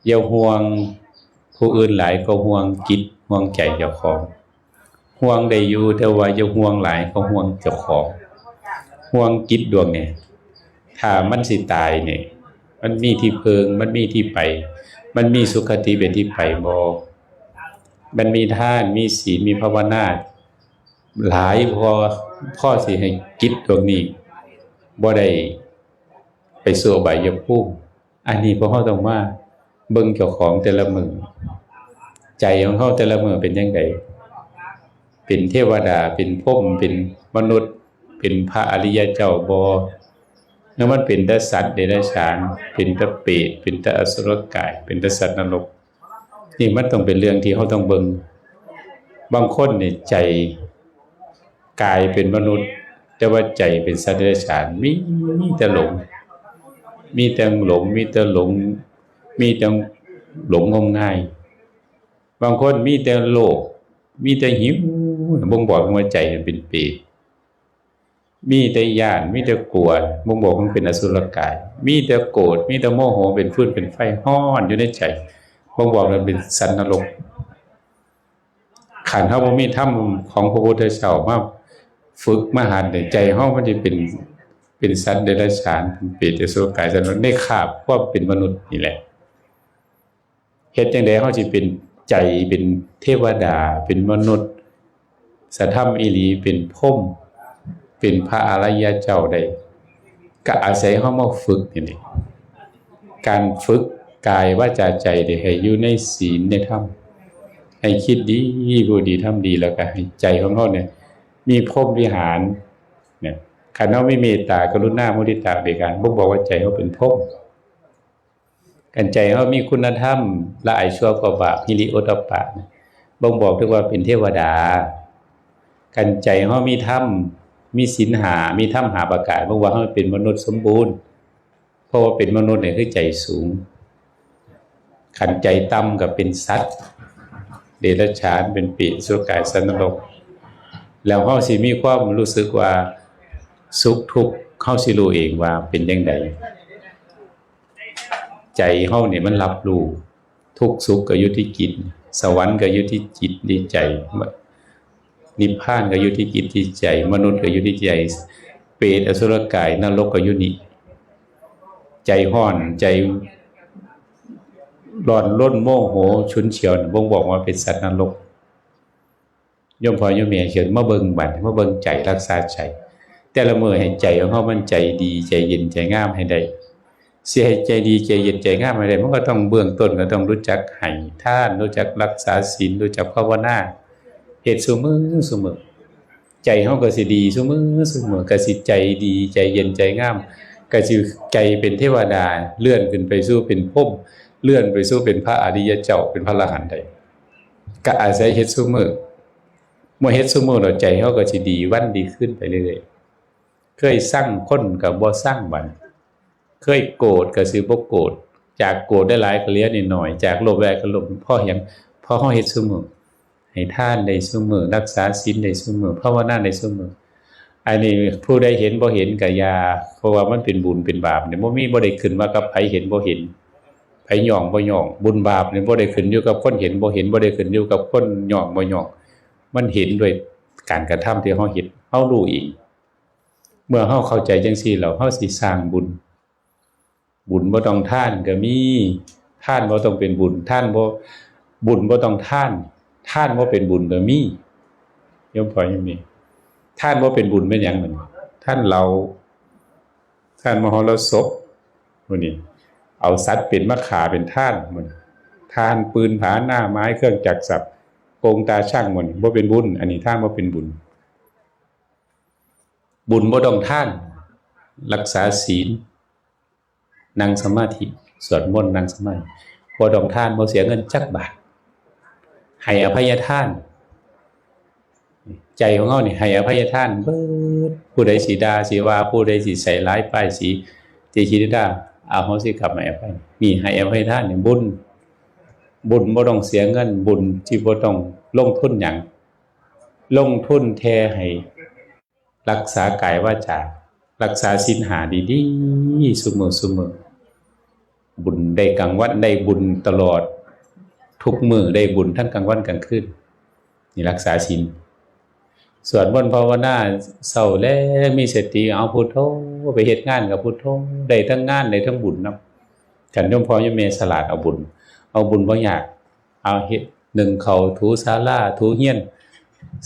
Speaker 2: อย่าห่วงผู้อื่นหลายก็ห่วงจิตห่วงใจเจ้าของห่วงได้อยู่แต่ว่าอย่าห่วงหลายก็ห่วงเจ้าของห่วงจิตดวงเนี่ยถ้ามันสิตายเนี่ยมันมีที่เพิงมันมีที่ไปมันมีสุขติเป็นที่ไปบ่มันมีทานมีศีลมีภาวนาหลายพอสิให้จิตดวงนี้บ่ได้ไปสู่อบายภูมิอันนี้พวกเราต้องมาเบิ่งเจ้าของแต่ละมื้อใจของเฮาแต่ละมื้อเป็นจังไดเป็นเทวดาเป็นพรหมเป็นมนุษย์เป็นพระอริยเจ้าบ่แล้วมันเป็นแต่สัตว์เดรัจฉานเป็นแต่เปรตเป็นแต่อสุรกายเป็นแต่สัตว์นรกนี่มันต้องเป็นเรื่องที่เฮาต้องเบิ่งบางคนนี่ใจกายเป็นมนุษย์แต่ว่าใจเป็นสัตว์เดรัจฉานมีแต่หลงมีแต่หลงมีแต่หลงมีแต่หลงงมงายบางคนมีแต่โลภมีแต่หิวบ่งบอกว่าใจมันเป็นเปรตมีแต่ญาณมีแต่กลัวบ่งบอกมันเป็นอสุรกายมีแต่โกรธมีแต่โมโหเป็นฟืนเป็นไฟฮ้อนอยู่ในใจบ่งบอกมันเป็นสัตว์นรกขันธ์เฮาบ่มีธรรมของพระพุทธเจ้ามาฝึกมาหัดใจเฮามันสิเป็นสัตว์เดรัจฉานเป็นเปรตอสุรกายสัตว์นรกได้คาบความเป็นมนุษย์นี่แหละเฮ็ดจังได๋เฮาสิเป็นใจเป็นเทวดาเป็นมนุษย์สัทธรรมอีหลีเป็นพรหมเป็นพระอริยเจ้าได้ก็อาศัยเฮามาฝึกนี่การฝึกกายวาจาใจได้ให้อยู่ในศีลในธรรมให้คิดดีพูดดีทำดีแล้วก็ให้ใจของเฮาเนี่ยมีพรหมวิหารเนี่ยคันเฮามีเมตตากรุณามุทิตาด้วยกันบ่บอกว่าใจเฮาเป็นพรหมกันใจเฮามีคุณธรรมละอายชั่วกว่าบาปหิริโอตตัปปะบ่งบอกถึงว่าเป็นเทวดากันใจเฮามีธรรมมีศีล5มีธรรม5ประการบ่งว่าเฮาเป็นมนุษย์สมบูรณ์เพราะว่าเป็นมนุษย์เนี่ยคือใจสูงขันใจต่ำก็เป็นสัตว์เดรัจฉานเป็นเปรตอสุรกายสัตว์นรกแล้วเฮาสิมีความรู้สึกว่าสุขทุกข์เฮาสิรู้เองว่าเป็นจังไดใจเฮานี่มันรับรู้ทุกข์สุขก็อยู่ที่จิตสวรรค์ก็อยู่ที่จิตที่ใจนิพพานก็อยู่ที่จิตที่ใจมนุษย์ก็อยู่ที่ใจเปรตอสุรกายนรกก็อยู่นี่ใจร้อนใจร้อนล้นโมโหฉุนเฉียวบ่งบอกว่าเป็นสัตว์นรกโยมพ่อโยมแม่เขียนมาเบิ่งบัดมาเบิ่งใจรักษาใจแต่ละมื้อให้ใจของเฮามันใจดีใจเย็นใจงามให้ได้สิให้ใจดีใจเย็นใจงามให้ได้มันก็ต้องเบื้องต้นก็ต้องรู้จักให้ทานรู้จักรักษาศีลรู้จักภาวนาเฮ็ดซุมื้อใจเฮาก็สิดีซุมื้อก็สิใจดีใจเย็นใจงามก็สิใจเป็นเทวดาเลื่อนขึ้นไปสู่เป็นพรหมเลื่อนไปสู่เป็นพระอริยเจ้าเป็นพระอรหันต์ได้ก็อาศัยเฮ็ดซุมื้อเมื่อเฮ็ดซุมื้อแล้วใจเฮาก็สิดีวันดีขึ้นไปเรื่อยๆเคยสั่งคนก็บ่สั่งบัดเคยโกรธก็สิบ่โกรธจากโกรธได้หลายก็เหลือนิดหน่อยจากโลภได้ก็ลดเพราะหยังเพราะเฮาเฮ็ดซุมื้อให้ทานได้ซุมื้อรักษาศีลได้ซุมื้อภาวนาได้ซุมื้ออันนี้ผู้ใดเห็นบ่เห็นก็อย่าเพราะว่ามันเป็นบุญเป็นบาปเนี่ยบ่ได้ขึ้นว่ากับไผเห็นบ่เห็นไผย่องบ่ย่องบุญบาปเนี่ยบ่ได้ขึ้นอยู่กับคนเห็นบ่เห็นบ่ได้ขึ้นอยู่กับคนย่องบ่ย่องมันเห็นด้วยการกระทำที่เฮาเฮ็ดเฮารู้เองเมื่อเฮาเข้าใจจังซี่แล้วเฮาสิสร้างบุญบ่ต้องทานก็มีทานบ่ต้องเป็นบุญทานบ่บุญบ่ต้องทานบ่เป็นบุญก็มีโยมพ่อโยมแม่ทานบ่เป็นบุญเป็นหยังมันทานเราทานมหรสพมื้อนี้เอาสัตว์เป็นมะขาเป็นทานมื้อทานปืนผาหน้าไม้เครื่องจักรศัพท์ โกงตาช่างหมดบ่เป็นบุญอันนี้ท่านบ่เป็นบุญบุญบ่ต้องท่านรักษาศีลนั่งสมาธิสวดมนต์นั่งสมาธิบ่ต้องท่านบ่เสียเงินจักบาทให้อภัยทานใจของเฮานี่ให้อภัยทานเบิดผู้ใดสิด่าสิว่าผู้ใดสิใส่ร้ายป้ายสีสิคิดด่าเอาเฮาสิกลับมาให้อภัยนี่ให้อภัยทานนี่บุญบ่ต้องเสียเงินบุญที่บ่ต้องลงทุนหยังลงทุนแท้ให้รักษากายวาจารักษาศีล5ดีๆซุมื้อบุญได้กลางวันได้บุญตลอดทุกมื้อได้บุญทั้งกลางวันกลางคืนนี่รักษาศีลสวดมนต์ภาวนาเช้าแลงมีสติเอาพุทโธไปเฮ็ดงานกับพุทโธได้ทั้งงานได้ทั้งบุญนำกันโยมพ่อโยมแม่สลาดเอาบุญบ่ยากเอาเฮ็ดนึ่งข้าวถูศาลาถูเฮียน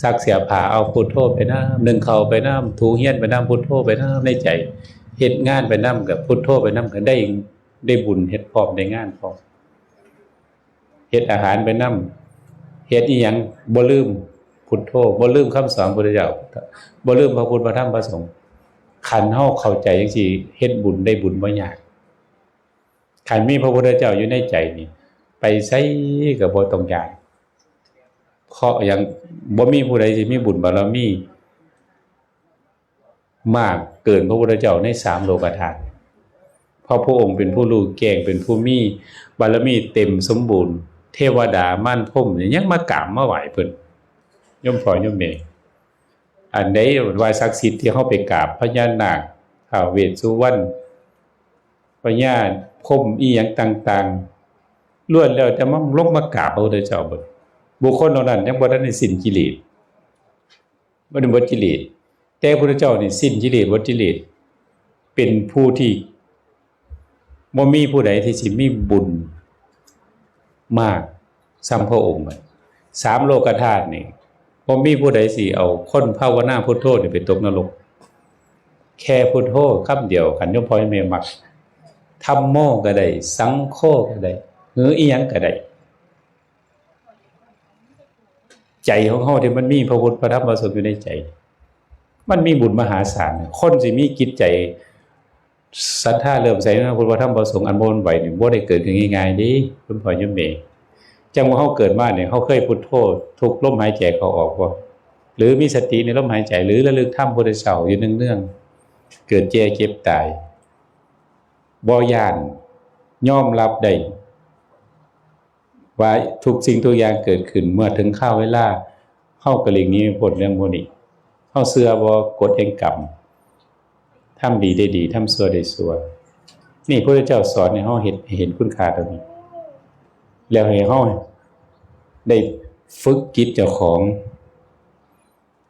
Speaker 2: ซักเสียผ้าเอาพุทโธไปนำนึ่งข้าวไปนำถูเฮียนไปนำพุทโธไปนำในใจเฮ็ดงานไปนำกับพุทโธไปนำก็ได้บุญเฮ็ดพร้อมได้งานพร้อมเฮ็ดอาหารไปนำเฮ็ดอีหยังบ่ลืมพุทโธบ่ลืมคำสอนพุทธเจ้าบ่ลืมพระพุทธพระธรรมพระสงฆ์คันเฮาเข้าใจจังซี่เฮ็ดบุญได้บุญบ่ยากคันมีพระพุทธเจ้าอยู่ในใจนี่ไปไสก็บ่ต้องยากเพราะอย่างบ่มีผู้ใดสิมีบุญบารมีมากเกินพระพุทธเจ้าใน3โลกธาตุเพราะพระองค์เป็นผู้รู้แจ้งเป็นผู้มีบารมีเต็มสมบูรณ์เทวดาม่านพรหมยังมากราบมาไหว้เพิ่นโยมพ่อโยมแม่อันใดว่าศักดิ์สิทธิ์ที่เฮาไปกราบพญานาคท้าวเวสสุวรรณพญาพรหมอีหยังต่างๆล้วนแล้วแต่มันลงมากราบพระพุทธเจ้าเบิดบุคคลเหล่านั้นยังบ่ทันได้สิ้นกิเลสบ่ได้หมดกิเลสแต่พระพุทธเจ้านี่สิ้นกิเลสหมดกิเลสเป็นผู้ที่บ่มีผู้ใดที่สิมีบุญมากส่ำพระองค์3โลกธาตุนี่บ่มีผู้ใดสิเอาคนภาวนาพุทโธนี่ไปตกนรกแค่พุทโธคำเดียวคันโยมพ่อแม่มักธัมโมก็ได้สังโฆก็ได้หรืออีหยังก็ได้ใจของเฮาที่มันมีพระพุทธพระธรรมพระสงฆ์อยู่ในใจมันมีบุญมหาศาลคนสิมีจิตใจศรัทธาเริ่มใส่ในพระพุทธพระธรรมพระสงฆ์อันบ่ไหวนี่บ่ได้เกิดขึ้นง่ายๆเด้คุณพ่อโยมแม่จังว่าเฮาเกิดมาเนี่ยเฮาเคยพุทโธทุกลมหายใจเข้าออกบ่หรือมีสติในลมหายใจหรือระลึกธรรมพุทธเจ้าอยู่เนืองๆเกิดแก่เจ็บตายบ่ย้านยอมรับได้ว่าทุกสิ่งทุกอย่างเกิดขึ้นเมื่อถึงคราวเวลาเฮาก็หลีกหนีพ้นเรื่องพวกนี้เฮาเชื่อบ่กฎแห่งกรรมทำดีได้ดีทำชั่วได้ชั่วนี่พระพุทธเจ้าสอนให้เฮาเห็นคุณค่าตรงนี้แล้วให้เฮาได้ฝึกจิตเจ้าของ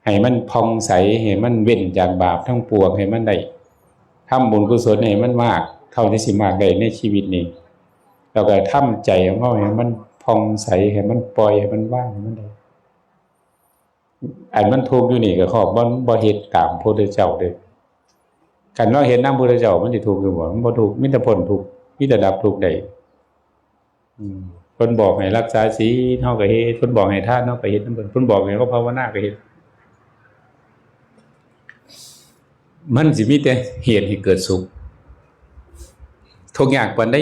Speaker 2: ให้มันผ่องใสให้มันเว้นจากบาปทั้งปวงให้มันได้ทำบุญกุศลให้มันมากเท่าที่สิมากได้ในชีวิตนี้แล้วก็ทำใจของเฮาให้มันผ่องใสให้มันปล่อยให้มันว่างให้มันได้อันมันทุกข์อยู่นี่ก็ขอบบ่เฮ็ดตามพระพุทธเจ้าเด้อคันว่าเห็นนำพระพุทธเจ้ามันสิทุกข์อยู่บ่มันบ่ทุกข์มีแต่พ้นทุกข์มีแต่ดับทุกข์ได้เพิ่นบอกให้รักษาศีลเฮาก็เฮ็ดเพิ่นบอกให้ทานเฮาก็เฮ็ดนำเพิ่นบอกให้เขาภาวนาก็เฮ็ดมันสิมีแต่เหตุให้เกิดสุขทุกอย่างปานใด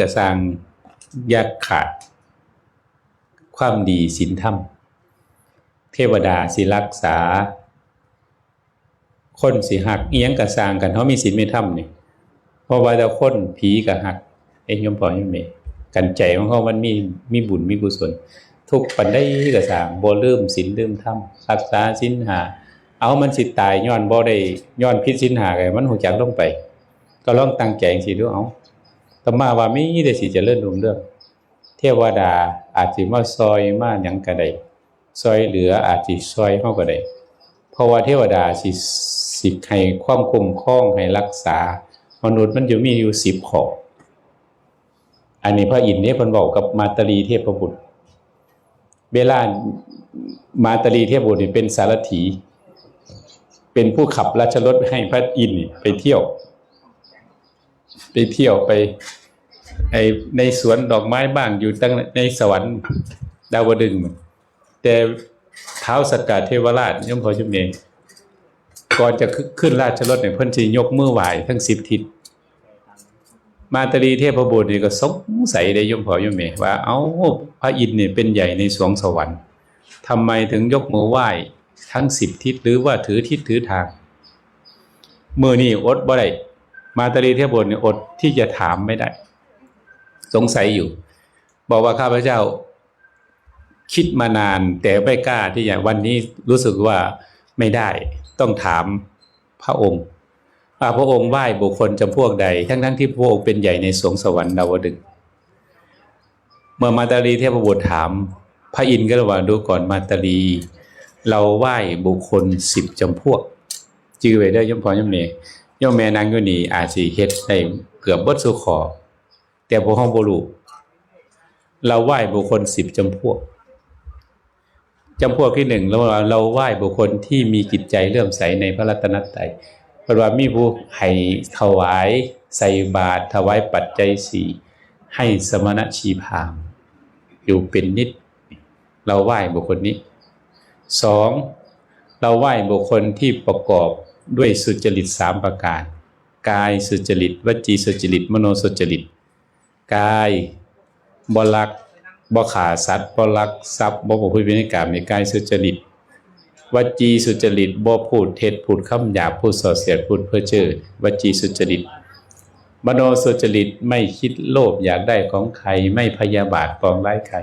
Speaker 2: ก็สร้างอยากขาดความดีศีลธรรมเทวดาสิรักษาคนสิหักอีหยังก็สร้างกันเฮามีศีลมีธรรมนี่เพราะว่าแต่คนผีก็หักโยมพ่อโยมแม่กันใจของเขามันมีบุญมีกุศลทุกปานใดก็สร้างบ่ลืมศีลลืมธรรมรักษาศีล5เอามันสิตายย้อนบ่ได้ย้อนผิดศีล5ก็มันฮู้จักลงไปก็ลองตั้งใจจังซี่ดูเอาธรรมะว่ามีแต่สิเจริญรุ่งเรืองเทวดาอาจสิมาซอยมาหยังก็ได้ซอยเหลืออาจสิซอยเฮาก็ได้เพราะว่าเทวดาสิให้ความคุ้มครองให้รักษามนุษย์มันจะมีอยู่10ข้ออันนี้พระอินทร์เนี่ยเพิ่นเว้ากับมาตรีเทพบุตรเวลามาตรีเทพบุตรนี่เป็นสารถีเป็นผู้ขับราชรถให้พระอินทร์ไปเที่ยวไปในสวนดอกไม้บ้างอยู่ตั้งในสวรรค์ดาวดึงส์ แต่ท้าวสักกะเทวราชย่อมพอจุเมก่อนจะขึ้นราชรถเนี่ยเพิ่นสิยกมือไหว้ทั้ง10ทิศมาตรีเทพบุตรนี่ก็สงสัยได้ย่อมพอย่อมเมว่าเอ้าพระอินทร์เนี่ยเป็นใหญ่ในสวงสวรรค์ทำไมถึงยกมือไหว้ทั้ง10ทิศหรือว่าถือทิศถือทางมื้อนี้อดบ่ได้มาตรีเทพบุตรนี่อดที่จะถามไม่ได้สงสัยอยู่บอกว่าข้าพเจ้าคิดมานานแต่ไม่กล้าที่จะวันนี้รู้สึกว่าไม่ได้ต้องถามพระองค์พระองค์ไหว้บุคคลจำพวกใดทั้งที่พระองค์เป็นใหญ่ในสวงสวรรค์ดาวดึงส์เมื่อมาตาลีเทพบุตรถามพระอินทร์ก็เลยว่าดูก่อนมาตาลีเราไหว้บุคคล10จำพวกจื้อไว้ได้ย่อมพอย่อมเมย่อมแม่นางอยู่นี่อาจสิเฮ็ดได้เกือบเบิดสุขอแต่พวกเฮาบ่รู้เราไหว้บุคคล10จำพวกที่1เราไหว้บุคคลที่มีจิตใจเลื่อมใสในพระรัตนตรัยเพราะว่ามีผู้ให้ถวายใส่บาตรถวายปัจจัย4ให้สมณชีพราหมณ์อยู่เป็นนิจเราไหว้บุคคลนี้2เราไหว้บุคคลที่ประกอบด้วยสุจริต3ประการกายสุจริตวจีสุจริตมโนสุจริตกายบ่ลักบ่ฆ่าสัตว์บ่ลักทรัพย์บ่ประพฤติผิดในกามในกายสุจริตวจีสุจริตบ่พูดเท็จพูดคำหยาบพูดส่อเสียดพูดเพ้อเจ้อวจีสุจริตมโนสุจริตไม่คิดโลภอยากได้ของใครไม่พยาบาทปองร้ายใคร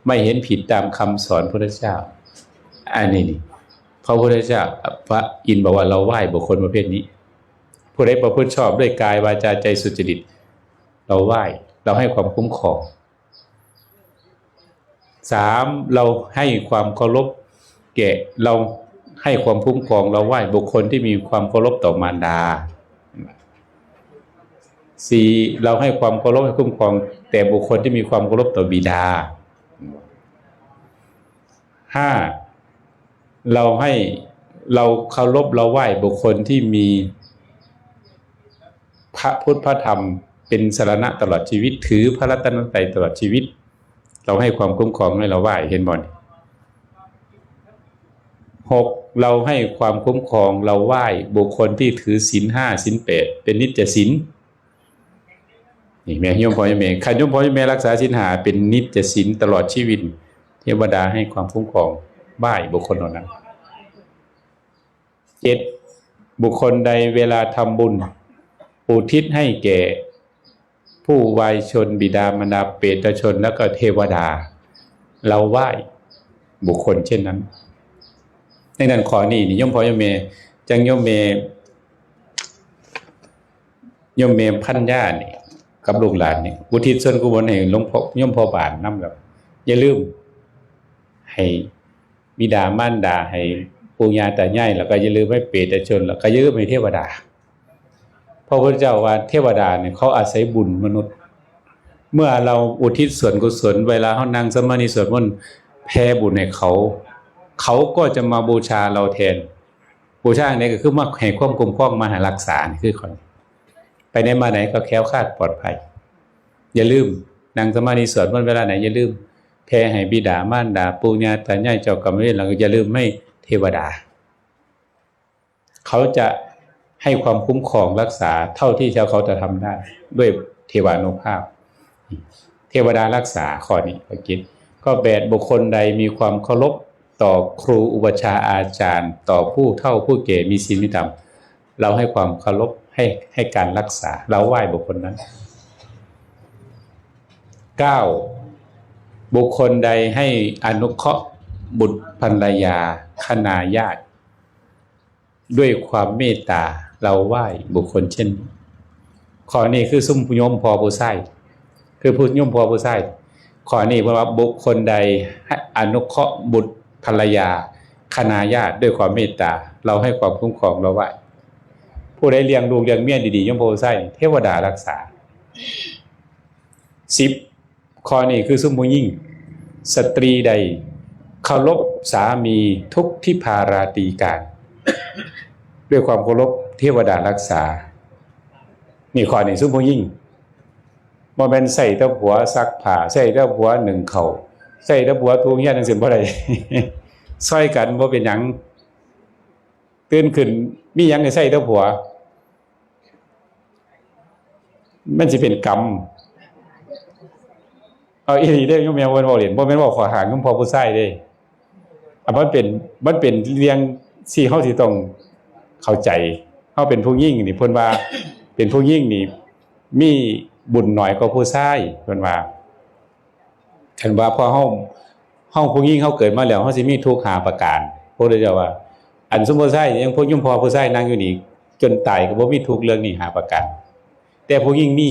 Speaker 2: ไม่เห็นผิดตามคำสอนพระพุทธเจ้าอันนี้นี่พระพุทธเจ้าพระอินทร์บอกว่าเราไหว้บุคคลประเภทนี้ผู้ใดประพฤติชอบด้วยกายวาจาใจสุจริตเราไหว้เราให้ความคุ้มครอง3เราให้ความเคารพแก่เราให้ความคุ้มครองเราไหว้บุคคลที่มีความเคารพต่อมารดา4เราให้ความเคารพให้คุ้มครองแต่บุคคลที่มีความเคารพต่อบิดา5เราเคารพเราไหว้บุคคลที่มีพระพุทธพระธรรมเป็นสรณะตลอดชีวิตถือพระรัตนตรัยตลอดชีวิตเราให้ความคุ้มครองให้เราไหว้เห็นบ่6เราให้ความคุ้มครองเราไหว้บุคคลที่ถือศีล5ศีล8เป็นนิจศีลนี่แม่โยมพ่อแม่ใครโยมพ่อแม่รักษาศีล5เป็นนิจศีลตลอดชีวิตเทวดาให้ความคุ้มครองไหว้บุคคลเหล่านั้น7บุคคลใดเวลาทำบุญอุทิศให้แก่ผู้วายชนบิดามารดาเปตชนแล้วก็เทวดาเราไหว้บุคคลเช่นนั้นในนั้นขอนี่โยมพ่อโยมแม่จังโยมแม่พันญานี่กับลูกหลานนี่อุทิศส่วนกุศลให้หลวงพ่อโยมพ่อบานนำแล้วอย่าลืมให้บิดามารดาให้ปู่ย่าตายายแล้วก็อย่าลืมให้เปตชนแล้วก็อย่าลืมให้เทวดาพระพุทธเจ้าว่าเทวดาเนี่ยเขาอาศัยบุญมนุษย์เมื่อเราอุทิศส่วนกุศลเวลาเฮานั่งสมาธิสวดมนต์แผ่บุญให้เขาก็จะมาบูชาเราแทนบูชาเนี่ยก็คือมาให้ความคุ้มครองมาให้รักษานี่คือคนไปไหนมาไหนก็แคล้วคลาดปลอดภัยอย่าลืมนั่งสมาธิสวดมนต์เวลาไหนอย่าลืมแผ่ให้บิดามารดาปู่ย่าตายายเจ้ากรรมนายเวรแล้วก็อย่าลืมให้เทวดาเขาจะให้ความคุ้มครองรักษาเท่าที่เขาจะทำได้ด้วยเทวานุภาพเทวดารักษาข้อนี้ก็8บุคคลใดมีความเคารพต่อครูอุปัชฌาย์อาจารย์ต่อผู้เฒ่าผู้แก่มีศีลมีธรรมเราให้ความเคารพให้การรักษาเราไหว้บุคคลนั้น9บุคคลใดให้อนุเคราะห์บุตรภรรยาคณาญาติด้วยความเมตตาเราไหว้บุคคลเช่นข้อนี้คือซุ่มโยมพอผู้ใช้คือผู้โยมพอผู้ใช้ข้อนี้เพราะว่าบุคคลใดให้อนุเคราะห์บุตรภรรยาคณาญาติด้วยความเมตตาเราให้ความคุ้มครองเราไหว้ผู้ใดเลี้ยงลูกเลี้ยงเมียดีๆโยมพอผู้ใช้เทวดารักษา10ข้อนี้คือซุ่มผู้หญิงสตรีใดเคารพสามีทุกทิพาราตรีการด้วยความเคารพเทวดารักษานี่ข้อนี้ซุ่มผู้หญิงบ่แม่นใส่แต่ผัวซักผ้าใส่แต่ผัวหนึ่งเขา ใส่ตะบัวทูเฮียนจังซี่บ่ได้ ซอยกันบ่เป็นหยังตื่นขึ้นมีหยังให้ใส่ตะผัวมันสิเป็นกรรมเอาอีหลีเด้อโยมแม่บ่เว้าเล่นบ่แม่นเว้าขอหางของพ่อผู้ชายเด้มันเป็นเรื่องที่เฮาสิต้องเข้าใจเฮาเป็นผู้หญิงนี่เพิ่นว่าเป็นผู้หญิงนี่มีบุญน้อยกว่าผู้ชายเพิ่นว่าคันว่าพอเฮาผู้หญิงเฮาเกิดมาแล้วเฮาสิมีทุกข์5ประการพระพุทธเจ้าว่าอันสมมุติผู้ชายยังพวกยุ่มพอผู้ชายนั่งอยู่นี่จนตายก็บ่มีทุกข์เรื่องนี้5ประการแต่ผู้หญิงมี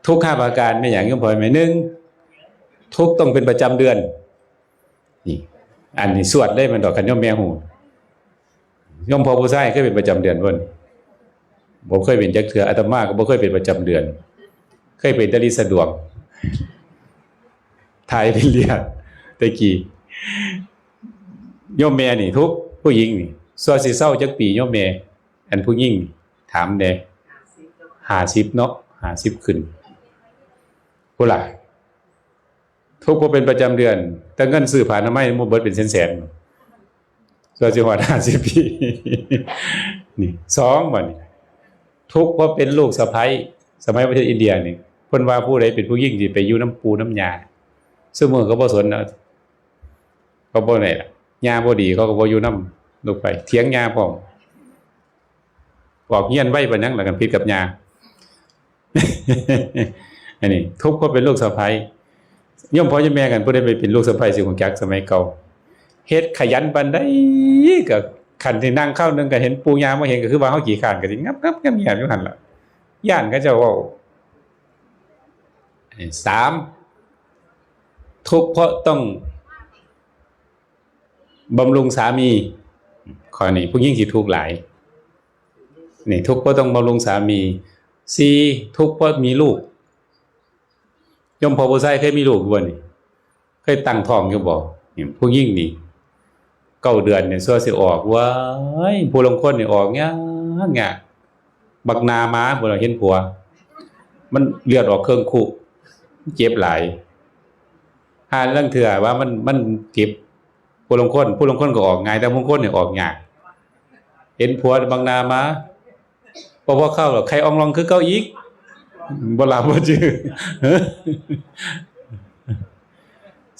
Speaker 2: ทุกข์5ประการแม่หยังยุ่มพอแม่1ทุกข์ต้องเป็นประจำเดือนนี่อันนี้สวดได้มันดอกคันย่อมแม่ฮู้ย่อมพอผู้ชายเคยเป็นประจำเดือนบ่บ่เคยเป็นจักเทื่ออาตมาก็บ่เคยเป็นประจำเดือนเคยเป็นแต่ลิสะดวกถ่ายเป็นเรียกตะกี้โยมแม่นี่ทุกผู้หญิงนี่สัวสิเศร้าจักปีโยมแม่อันผู้หญิงถามแน่50เนาะ50ขึ้นผู้ล่ะทุกบ่เป็นประจำเดือนแต่เงินซื้อผ้าอนามัยบ่เบิดเป็นแสนๆสัวสิฮอด50ปีนี่2บัดนี้ทุกบ่เป็นลูกสะใภ้สมัยประเทศอินเดียนี่เพิ่นว่าผู้ใดเป็นผู้หญิงสิไปอยู่น้ำปูน้ำยาซุมื้อก็บ่สนนะก็บ่ได้ล่ะยาบ่ดีเขาก็บ่อยู่นำลูกไปเถียงยาพร้อมบอกเฮียนไว้ปานนั้นแล้วกันผิดกับยา อันนี้ทุกข์ก็เป็นลูกสะใภ้ย่อมพ่อแม่กันผู้ใดไปเป็นลูกสะใภ้สิของจักสมัยเก่าเฮ็ดขยันปานใดก็คันที่นั่งเข้านึงก็เห็นปู่ย่ามาเห็นก็คือว่าเฮาขี้คร้านก็สิงับๆเงียบๆอยู่หั่นล่ะย่านเขาเจ้าเว้า3ทุกข์เพราะต้องบำรุงสามีข้อนี้ผู้หญิงสิทุกข์หลายนี่ทุกข์เพราะต้องบำรุงสามี4ทุกข์เพราะมีลูกยมพ่อผู้ชายเคยมีลูกบ่นี่เคยตั้งท้องอยู่บ่นี่ผู้หญิงนี่9เดือนเนี่ยซัวสิออกว้ายผู้ลางคนนี่ออกยากบักนาม้าบ่เห็นผัวมันเลือดออกเครื่องคุเจ็บหลายหาเรื่องเถื่อว่ามันเจ็บผู้ลางคนก็ออกง่ายแต่บางคนนี่ออกยากเห็นผัวบางนามาพอเข้าแล้วใครอองลองคือเก้าอีกบ่ลาบ่จื้อ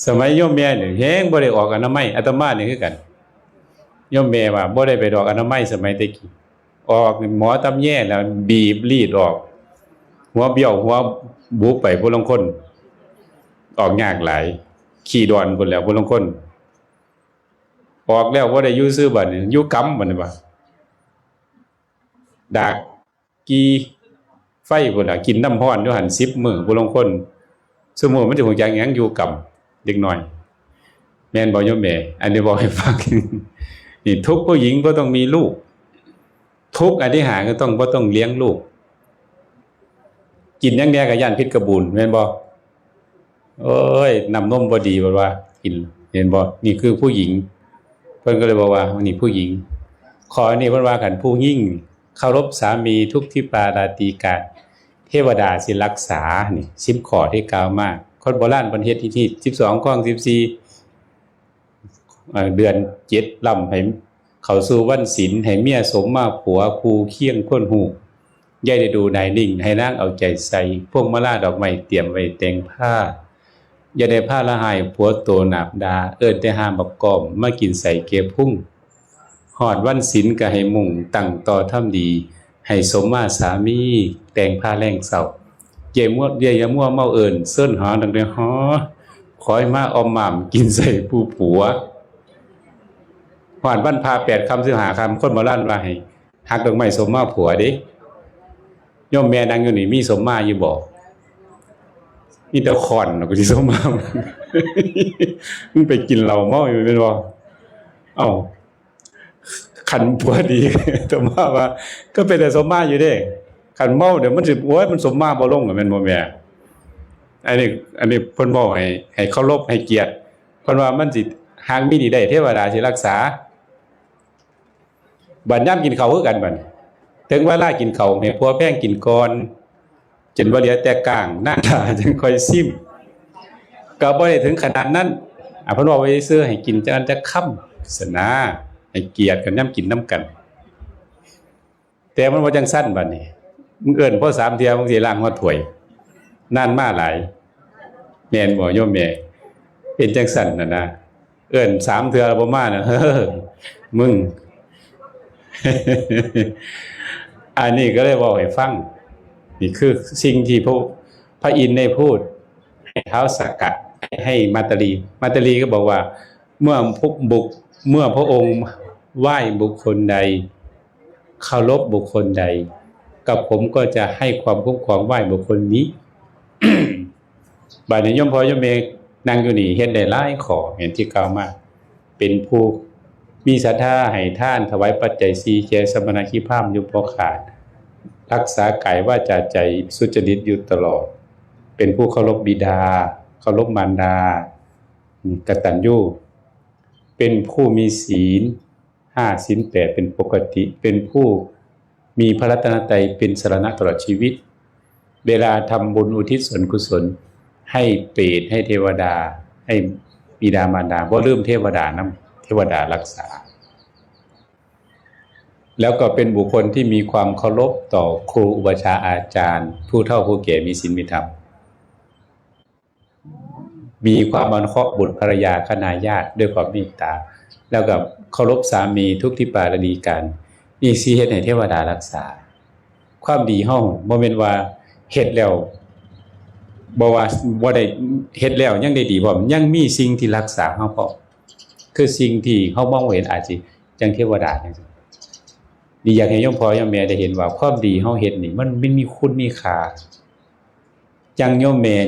Speaker 2: สมัยโยมแม่นี่แฮงบ่ได้ออกอนามัยอาตมานี่คือกันโยมแม่ว่าบ่ได้ไปดอกอนามัยสมัยตะกี้ออกหมอตำแย่แล้วบีบรีดออกหัวเบี้ยวหัวบุบไปผู้ลางคนออกยากหลายขี้ดอนพุ่นแล้วผู้ลางคนออกแล้วบ่ได้อยู่ซื่อบัดนี้อยู่กำบัดนี้ว่าดากกีไฟพุ่นล่ะกินน้ำร้อนอยู่หั่น10มื้อผู้ลางคนซุมื้อมันสิฮู้จักหยังอยู่กำเด็กน้อยแม่นบ่โยมแม่อันนี้บอกให้ฟัง นี่ทุกผู้หญิงก็ต้องมีลูกทุกอันที่หาก็ต้องบ่ต้องเลี้ยงลูกกินอย่างแน่ก็ย่านพิษกระบูนแม่นบ่โอ้ยน้ำนมบ่ดีบ่ว่ากินเห็นบ่นี่คือผู้หญิงเพิ่นก็เลยบอกว่านี่ผู้หญิงขออันนี้เพิ่นว่ากันผู้หญิงเคารพสามีทุกทิปาราตรีการเทวดาสิรักษานี่10ข้อที่กล่าวมาคนโบราณเพิ่นเฮ็ดที่12ข้อ14เดือน7ล่ำให้เข้าสู่วันศีลให้เมียสมมาผัวคู่เคียงคนหูอย่าได้ดูนายนิ่งให้นางเอาใจใส่พวกมะลาดอกไม้เตรียมไว้แต่งผ้าอย่าได้ผ้าละหายผัวโตหนาบดาเอิ้นแต่หาบักกอมมากินใส่เก็บพุ่งฮอดวันศีลก็ให้มุ่งตั้งต่อทำดีให้สมมาสามีแต่งผ้าแรงเศร้าอย่ามัวเมาเอิ้นเซิ้นหอดังได้หอขอให้มาออมหม่ำกินใส่ผู้ผัวฮอดวันพา8ค่ำ15ค่ำคนโบราณว่าให้หักดอกไม้สมมาผัวเด้โยมแม่นั่งอยู่นี่มีสมมาอยู่บ่มีแต่คอนก็สิสมมามึงไปกินเหล้าเมาอยู่แม่นบ่เอ้าคันผัวดีแต่ว่าก็เป็นแต่สมมาอยู่เด้คันเมาเดี๋ยวมันสิโอ๊ยมันสมมาบ่ลงแม่นบ่แม่อันนี้เพิ่นบอกให้เคารพให้เกียรติเพิ่นว่ามันสิหากมีดีได้เทวดาสิรักษาบัดยามกินข้าวคือกันบัดถึงเวลากินข้าวให้ผัวแป้งกินก่อนจนบ่เหลือแต่ก้างหน้าตาจึงค่อยซิม ก็บ่ได้ถึงขนาดนั้นเพิ่นว่าไว้ซื้อให้กินจักอันจักค่ำสนะให้เกียรติกันยามกินนำกันแต่มันบ่จังซั่นบัดนี้มึงเอิ้นพอ3เที่ยมึงสิล้างหัวถ้วยนานมาหลายแม่นบ่โยมแม่เป็นจังซั่นน่ะนะเอิ้น3เทื่อบ่มาน่ะมึง อันนี้ก็เลยบอกให้ฟังนี่คือสิ่งที่พระอินทร์ได้พูดให้ท้าวสักกะให้มาตรีก็บอกว่าเมื่อพระองค์ไหว้บุคคลใดเคารพบุคคลใดกับผมก็จะให้ความคุ้มครองไหว้บุคคลนี้ บัดนี้โยมพ่อโยมแม่นั่งอยู่นี่เฮ็ดได้หลายข้อเห็นที่กล่าวมาเป็นผู้มีศรัทธาให้ท่านถวายปัจจัย4แก่สมณชีพามอยู่บ่ขาดรักษากายวาจาใจสุจริตอยู่ตลอดเป็นผู้เคารพบิดาเคารพมารดากตัญญูเป็นผู้มีศีล5ศีล8เป็นปกติเป็นผู้มีพระรัตนตรัยเป็นสรณะตลอดชีวิตเวลาทำบุญอุทิศส่วนกุศลให้เปรตให้เทวดาให้บิดามารดาบ่ลืมเทวดานำเทวดารักษาแล้วก็เป็นบุคคลที่มีความเคารพต่อครูอุปัชฌาย์อาจารย์ผู้เฒ่าผู้แก่มีศีลมีธรรมมีความอนุเคราะห์บุตรภรรยาคณาญาติด้วยความเมตตาแล้วก็เคารพสามีทุกที่ปาราดีกันนี่สิเฮ็ดให้เทวดารักษาความดีเฮาบ่แม่นว่าเฮ็ดแล้วบ่ว่าบ่ได้เฮ็ดแล้วยังได้ดีพร้อมยังมีสิ่งที่รักษาเฮาพร้อมคือสิ่งที่เฮามองบ่เห็นอาจสิจังเทวดาจังซี่ดีอยากให้โยมพ่อโยมแม่ได้เห็นว่าความดีเฮาเฮ็ดนี่มันมีคุณมีค่าจังโยมแม่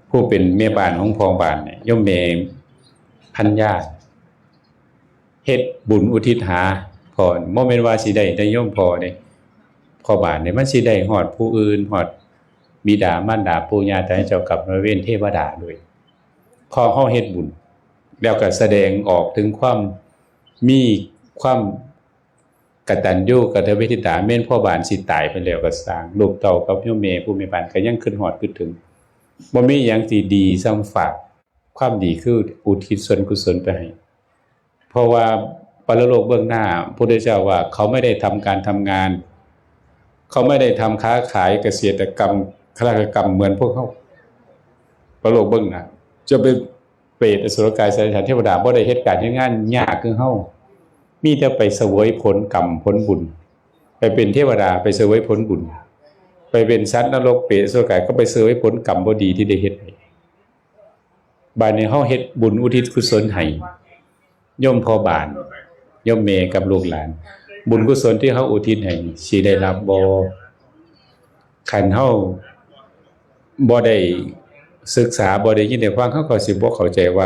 Speaker 2: ผู้เป็นแม่บ้านของพ่อบ้านเนี่ยโยมแม่พันญาเฮ็ดบุญอุทิศหาพ่อบ่แม่นว่าสิได้โยมพ่อเด้พ่อบ้านเนี่ยมันสิได้ฮอดผู้อื่นฮอดบิดามารดาปู่ย่าตายายเจ้ากรรมนายเวรเทวดาด้วยพอเฮาเฮ็ดบุญแล้วก็แสดงออกถึงความมีความกตัญญูกตเวทิตาแม่นพ่อบ้านสิตายไปแล้วก็สร้างลูกเต้ากับโยมแม่ผู้แม่บ้านก็ยังคิดฮอดคิดถึงบ่มีหยังที่ดีส่ำฝากความดีคืออุทิศส่วนกุศลไปให้เพราะว่าปรโลกเบื้องหน้าพระพุทธเจ้าว่าเขาไม่ได้ทำการทำงานเขาไม่ได้ทำค้าขายเกษตรกรรมฆาตกรรมเหมือนพวกเขาปรโลกเบื้องหน้าจะเป็นเปรตอสุรกายสัตว์เทวดาบ่ได้เฮ็ดการเฮ็ดงานยากคือเฮามีแต่ไปเสวยผลกรรมผลบุญไปเป็นเทวดาไปเสวยผลบุญไปเป็นสัตว์นรกเปรตอสุรกายก็ไปเสวยผลกรรมบ่ดีที่ได้เฮ็ดให้บัดนี้เฮาเฮ็ดบุญอุทิศกุศลให้โยมพ่อบ้านโยมแม่กับลูกหลานบุญกุศลที่เฮาอุทิศให้สิได้รับบ่คันเฮาบ่ได้ศึกษาบ่ได้ยินได้ฟังเฮาก็สิบ่เข้าใจว่า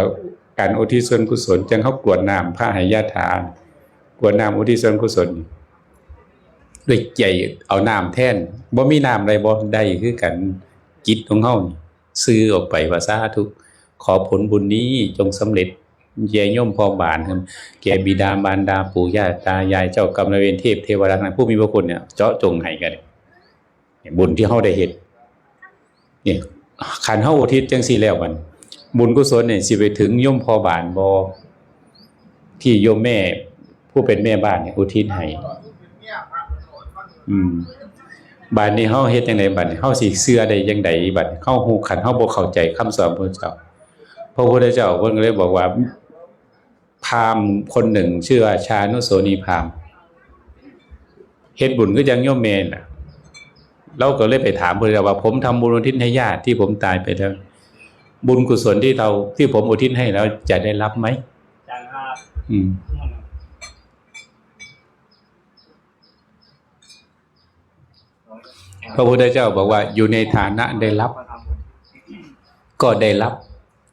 Speaker 2: การอุทิศส่วนกุศลจังเฮากรวดน้ำพระหายาทานกรวดน้ำอุทิศส่วนกุศลด้วยใจเอาน้ำแทนบ่มีน้ำใดบ่ได้คือกันจิตของเฮานี่ซื้อออกไปว่าสาธุขอผลบุญนี้จงสำเร็จแย่โยมพ่อบ้านครับแก่บิดามารดาปู่ย่าตายายเจ้ากรรมนายเวรเทพเทวดาทั้งผู้มีพระคุณเนี่ยเจาะจงให้กันบุญที่เฮาได้เฮ็ดนี่ขันเฮาอุทิศจังซี่แล้วมันบุญกุศลเนี่ยสิไปถึงโยมพ่อบ้านบ่ที่โยมแม่ผู้เป็นแม่บ้านเนี่ยอุทิศให้บัดนี้เฮาเฮ็ดจังได๋บัดนี้เฮาสิเชื่อได้จังได๋บัดเฮาฮู้ขันเฮาบ่เข้าใจคำสอนพระเจ้าพระพุทธเจ้าเพิ่นก็เลยบอกว่าพราหมณ์คนหนึ่งชื่อว่าชานุโสนีพราหมณ์เฮ็ดบุญคือจังโยมแม่น่ะเราก็เลยไปถามเพิ่นว่าผมทำบุญอุทิศให้ญาติที่ผมตายไปแล้วบุญกุศลที่ผมอุทิศให้แล้วจะได้รับไหม
Speaker 3: จังครับ
Speaker 2: พระพุทธเจ้าบอกว่าอยู่ในฐานะได้รับก็ได้รับ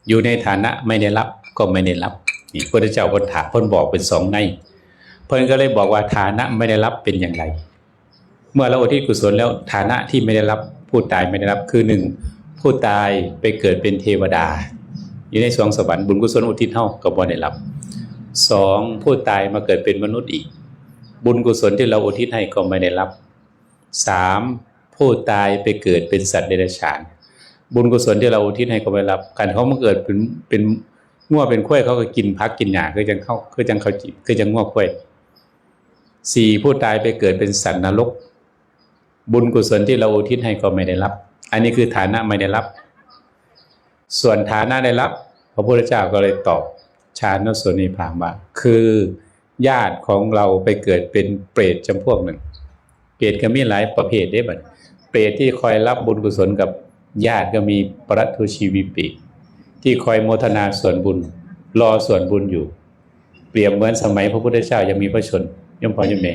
Speaker 2: อยู่ในฐานะไม่ได้รับก็ไม่ได้รับนี่พระพุทธเจ้าเพิ่นบอกเป็น2ในเพิ่นก็เลยบอกว่าฐานะไม่ได้รับเป็นอย่างไรเมื่อเราอุทิศกุศลแล้วฐานะที่ไม่ได้รับผู้ตายไม่ได้รับคือ1ผู้ตายไปเกิดเป็นเทวดาอยู่ในสวงสวรรค์บุญกุศลอุทิศเฮาก็บ่ได้รับ2ผู้ตายมาเกิดเป็นมนุษย์อีกบุญกุศลที่เราอุทิศให้ก็ไม่ได้รับ3ผู้ตายไปเกิดเป็นสัตว์เดรัจฉาน บุญกุศลที่เราอุทิศให้เขาไปรับกันเขามาเกิดเป็นงัวเป็นข้วยเขาก็กินพักกินหญ้าคือจังเขาจิคือจังงัวข้วย4ผู้ตายไปเกิดเป็นสัตว์นรกบุญกุศลที่เราอุทิศให้ก็ไม่ได้รับอันนี้คือฐานะไม่ได้รับส่วนฐานะได้รับพระพุทธเจ้าก็เลยตอบชาณโสนีพราหมณ์ว่าคือญาติของเราไปเกิดเป็นเปรตจำพวกหนึ่งเปรตก็มีหลายประเภทได้บัดเปรตที่คอยรับบุญกุศลกับญาติก็มีปรัตถุชีวิปิที่คอยโมทนาส่วนบุญรอส่วนบุญอยู่เปรียบเหมือนสมัยพระพุทธเจ้ายังมีพระชนย่อมพอยมเม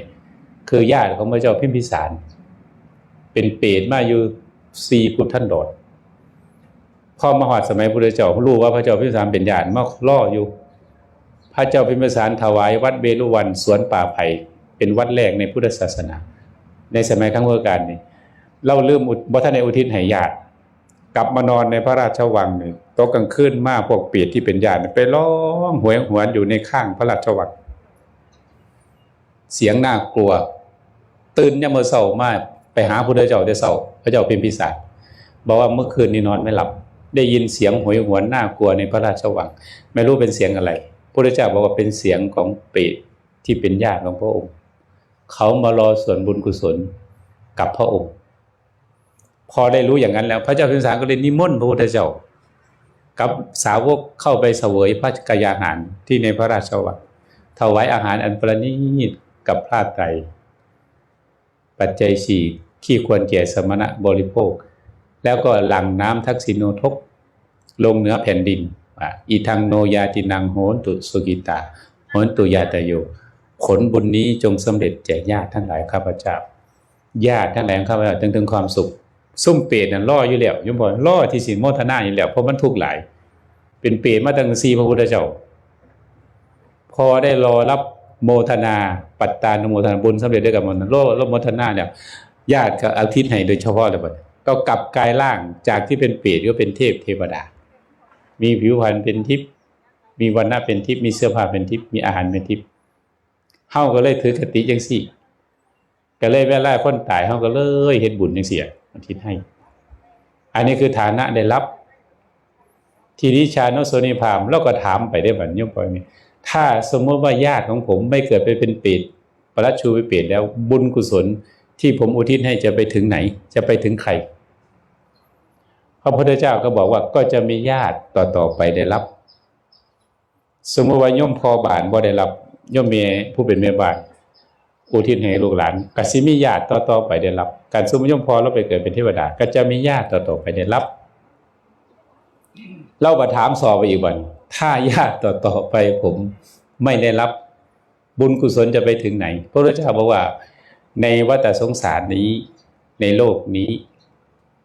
Speaker 2: คือญาติของพระเจ้าพิมพิสารเป็นเปรตมาอยู่4 พุทธันดรพอมาหอดสมัยพระพุทธเจ้ารู้ว่าพระเจ้าพิมพิสารเป็นญาติมาล่ออยู่พระเจ้าพิมพิสารถวายวัดเวฬุวันสวนป่าไผ่เป็นวัดแรกในพุทธศาสนาในสมัยครั้งพุทธกาลนี่เราลืมบ่ทันได้อุทิศให้ญาติกลับมานอนในพระราชวังนี่ตกกลางคืนมาพวกเปรตที่เป็นญาติไปร้องหวยหวนอยู่ในข้างพระราชวังเสียงน่ากลัวตื่นยามมื้อเช้ามาไปหาพระพุทธเจ้าแต่เช้าพระเจ้าพิมพิสารบอกว่าเมื่อคืนนี้นอนไม่หลับได้ยินเสียงหวยหวนน่ากลัวในพระราชวังไม่รู้เป็นเสียงอะไรพระพุทธเจ้าบอกว่าเป็นเสียงของเปรตที่เป็นญาติของพระองค์เขามารอส่วนบุญกุศลกับพระองค์พอได้รู้อย่างนั้นแล้วพระเจ้าพิมพิสารก็เลยนิมนต์พระพุทธเจ้ากับสาวกเข้าไปเสวยพระกยาหารที่ในพระราชวังถวายอาหารอันประณีตกับพระไตรปัจจัย4ที่ควรแก่สมณะบริโภคแล้วก็หลั่งน้ำทักษิโนทกลงเหนือแผ่นดินอีทังโนยาตินังโหนตุสุกิตาโหนตุยาตโยผลบุญนี้จงสำเร็จแก่ญาติทั้งหลายข้าพเจ้าญาติทั้งหลายข้าพเจ้าถึงความสุขซุ่มเปรตนั่นล่ออยู่แล้วยมบอกล่อที่สิโมทนาอยู่แล้วเพราะมันทุกข์หลายเป็นเปรตมาตั้ง4พระพุทธเจ้าพอได้รอรับโมทนาปัตตานุโมทนาบุญสำเร็จด้วยกับมันรบโมทนาเนี่ยญาติก็อุทิศให้โดยเฉพาะเลยบัดก็กลับกายร่างจากที่เป็นเปรตก็เป็นเทพเทวดามีผิวพรรณเป็นทิพย์มีวรรณะเป็นทิพย์มีเสื้อผ้าเป็นทิพย์มีอาหารเป็นทิพย์เฮาก็เลยถือคติจังซี่ก็เลยเวลาคนตายเฮาก็เลยเฮ็ดบุญจังซี่อุทิศให้อันนี้คือฐานะได้รับทีนี้ชาณโสนีพราหมณ์เราก็ถามไปได้บัดโยมพ่อมีถ้าสมมติว่าญาติของผมไม่เกิดไปเป็นเปรตปรัตชูวิเปรตแล้วบุญกุศลที่ผมอุทิศให้จะไปถึงไหนจะไปถึงใครพระพุทธเจ้าก็บอกว่าก็จะมีญาติต่อไปได้รับสมมติว่าโยมพ่อบ้านบ่ได้รับโยมแม่ผู้เป็นแม่บ้านอุทิศให้ลูกหลานก็สิมีญาติต่อไปได้รับการสมมติโยมพ่อเราไปเกิดเป็นเทวดาก็จะมีญาติต่อไปได้รับเราก็ถามสอบไปอีกวันถ้าญาติต่อไปผมไม่ได้รับบุญกุศลจะไปถึงไหนพระพุทธเจ้าบอกว่าในวัฏสงสารนี้ในโลกนี้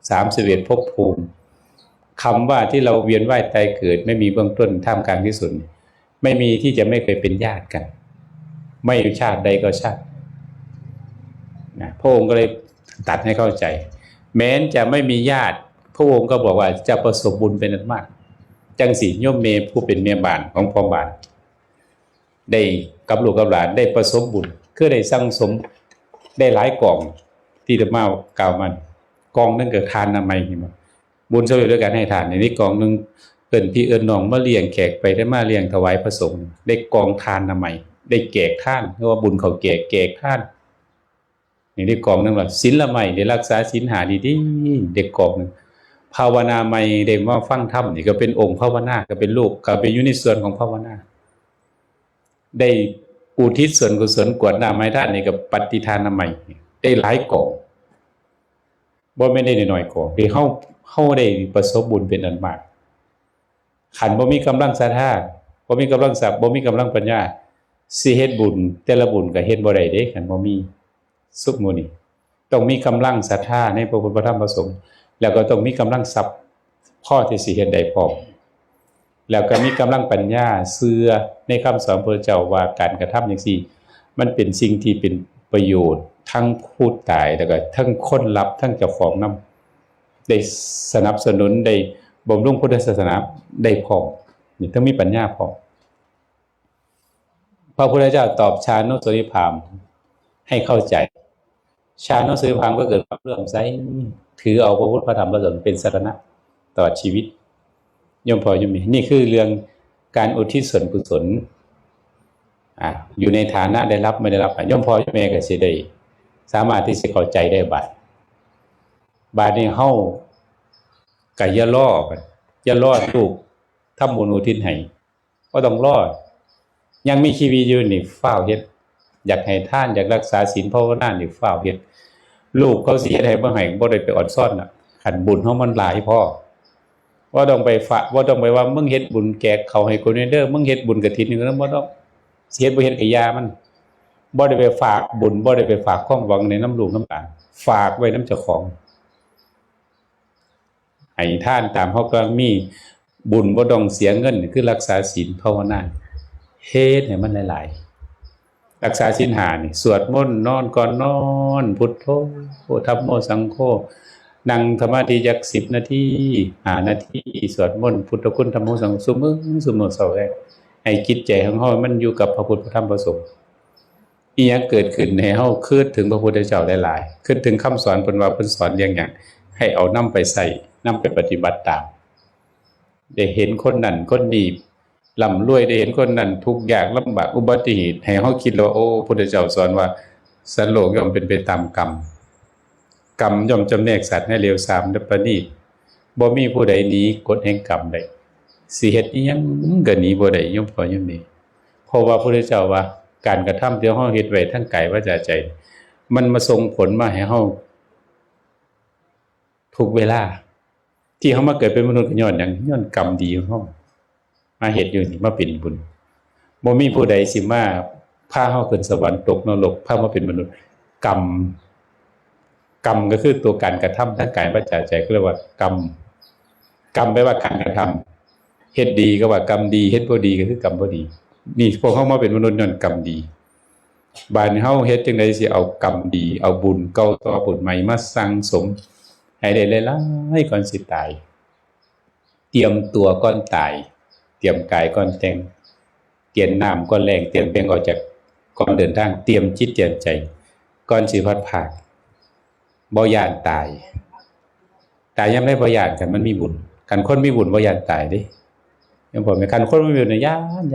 Speaker 2: 31ภพภูมิคำว่าที่เราเวียนว่ายตายเกิดไม่มีเบื้องต้นท่ามกลางที่สุดไม่มีที่จะไม่เคยเป็นญาติกันไม่ชาติใดก็ชาตินะพระองค์ก็เลยตัดให้เข้าใจแม้นจะไม่มีญาติพระองค์ก็บอกว่าจะประสบบุญเป็นอันมากจังสีโยมเมผู้เป็นเมียบ้านของพ่อบ้านได้กับลูกกับหลานได้ประสบบุญคือได้สั่งสมได้หลายกองที่ธรรมากล่าวมันกองนึงเกิดทานนามัยเห็นมั้ยบุญสำเร็จด้วยการให้ทานในนี้กองนึงเอิ้นพี่เอิ้นน้องมาเลี้ยงแขกไปได้มาเลี้ยงถวายพระสงฆ์ได้กองทานนามัยได้แจกทานเรียกว่าบุญเขาแจกทานนี่ได้กองนึงว่าศีลละไมได้รักษาศีลหาดีๆได้กองนึงภาวนาใหม่ได้มาฟังธรรมนี่ก็เป็นองค์ภาวนาก็เป็นลูกก็เป็นอยู่ในส่วนของภาวนาได้อุทิศส่วนกุศลกวดน้ำให้ท่านนี่กับปฏิทานใหม่ได้หลายกองบ่ไม่ได้น้อยกองที่เฮาได้ประสบบุญเป็นอันมากขันบ่มีกำลังศรัทธาบ่มีกำลังทรัพย์บ่มีกำลังปัญญาสิเฮ็ดบุญแต่ละบุญก็เฮ็ดบ่ได้เด้คันบ่มีสุขมื้อนี้ต้องมีกำลังศรัทธาในพระพุทธพระธรรมพระสงฆ์แล้วก็ต้องมีกำลังทรัพย์พอที่สิเฮ็ดได้พร้อมแล้วก็มีกำลังปัญญาเชื่อในคำสอนพระเจ้าว่าการกระทำจังซี่มันเป็นสิ่งที่เป็นประโยชน์ทั้งผู้ตายแล้วก็ทั้งคนรับทั้งเจ้าของนำได้สนับสนุนได้บำรุงพุทธศาสนาได้พร้อมนี่ต้องมีปัญญาพร้อมพระพุทธเจ้าตอบชาณโสนีพราหมณ์ให้เข้าใจชาณโสนีพราหมณ์ก็เกิดความเลื่อมใสถือเอาพระพุทธพระธรรมพระสงฆ์เป็นสรณะ ตลอดชีวิตโยมพ่อโยมแม่นี่คือเรื่องการอุทิศส่วนกุศลอยู่ในฐานะได้รับไม่ได้รับโยมพ่อโยมแม่ก็สิได้สามารถที่จะเข้าใจได้บาดนี้เฮาก็อย่าล้อกันอย่าล้อลูกทำบุญอุทิศให้บ่ต้องล้อยังมีชีวิตอยู่นี่ฟ้าวเฮ็ดอยากให้ทานอยากรักษาศีลภาวนานี่ฟ้าวเฮ็ดลูกเขาสิเฮ็ดให้บ่ให้บ่ได้ไปอดซ่อนน่ะขันบุญเฮามันหลายพอว่าต้องไปว่าต้องไปว่ามึงเฮ็ดบุญแจกเขาให้คนเด้อมึงเฮ็ดบุญกฐินนี่ก็บ่ต้องเสียบ่เฮ็ดกับยามันบ่ได้ไปฝากบุญบ่ได้ไปฝากความหวังในน้ำลูกน้ำหลานฝากไว้น้ำเจ้าของให้ทานตามเฮาก็มีบุญบ่ต้องเสียเงินคือรักษาศีลภาวนาเฮ็ดให้มันหลายๆรักษาศีล5นี่สวดมนต์นอนก่อนนอนพุทโธธัมโมสังโฆนั่งสมาธิจัก10นาที5นาทีสวดมนต์พุทธคุณธัมโมสังโฆซุมื้อเช้าแลให้จิตใจของเฮามันอยู่กับพระพุทธพระธรรมพระสงฆ์อีหยังเกิดขึ้นให้เฮาคิดถึงพระพุทธเจ้าหลายๆคิดถึงคำสอนเพิ่นว่าเพิ่นสอนอย่างหยังให้เอานำไปใส่นำไปปฏิบัติตามได้เห็นคนนั้นคนนี้ร่ำรวยได้เห็นคนนั้นทุกข์ยากลำบากอุบัติเหตุให้เฮาคิดว่าโอ้พุทธเจ้าสอนว่าสัตว์โลกย่อมเป็นไปตามกรรมย่อมจำแนกสัตว์ให้เลวทรามและประณีตบ่มีผู้ใดหนีกฎแห่งกรรมได้สิเฮ็ดอีหยังก็หนีบ่ได้โยมพ่อโยมแม่เพราะว่าพระพุทธเจ้าว่าการกระทำที่เฮาเฮ็ดไว้ทั้งกายวาจาใจมันมาส่งผลมาให้เฮาทุกเวลาที่เฮามาเกิดเป็นมนุษย์ก็ย้อนหยังย้อนกรรมดีของเฮามาเฮ็ดอยู่นี่มาเป็นบุญบ่มีผู้ใดสิมาพาเฮาขึ้นสวรรค์ตกนรกพามาเป็นมนุษย์กรรมก็คือตัวการกระทำทั้งกายวาจาใจก็เรียกว่ากรรมแปลว่าการกระทำเฮ็ดดีก็ว่ากรรมดีเฮ็ดบ่ดีก็คือกรรมบ่ดีนี่พวกเฮามาเป็นมนุษย์ย้อนกรรมดีบาดนี้เฮาเฮ็ดจังได๋สิเอากรรมดีเอาบุญเก่าต่อบุญใหม่มาสั่งสมให้ได้หลายๆก่อนสิตายเตรียมตัวก่อนตายเตรียมกายก่อนแต่งเตรียมน้ำก่อนแรงเตรียมเปลงออกจากก่อนเดินทางเตรียมจิตเตรียมใจก่อนสิพัดภาคบ่ย้านตายยามใดบ่ย้านกันมันมีบุญคันคนมีบุญบ่ย้านตายเด้ยังบ่แม่นคันคนบ่มีบุญน่ะย้าน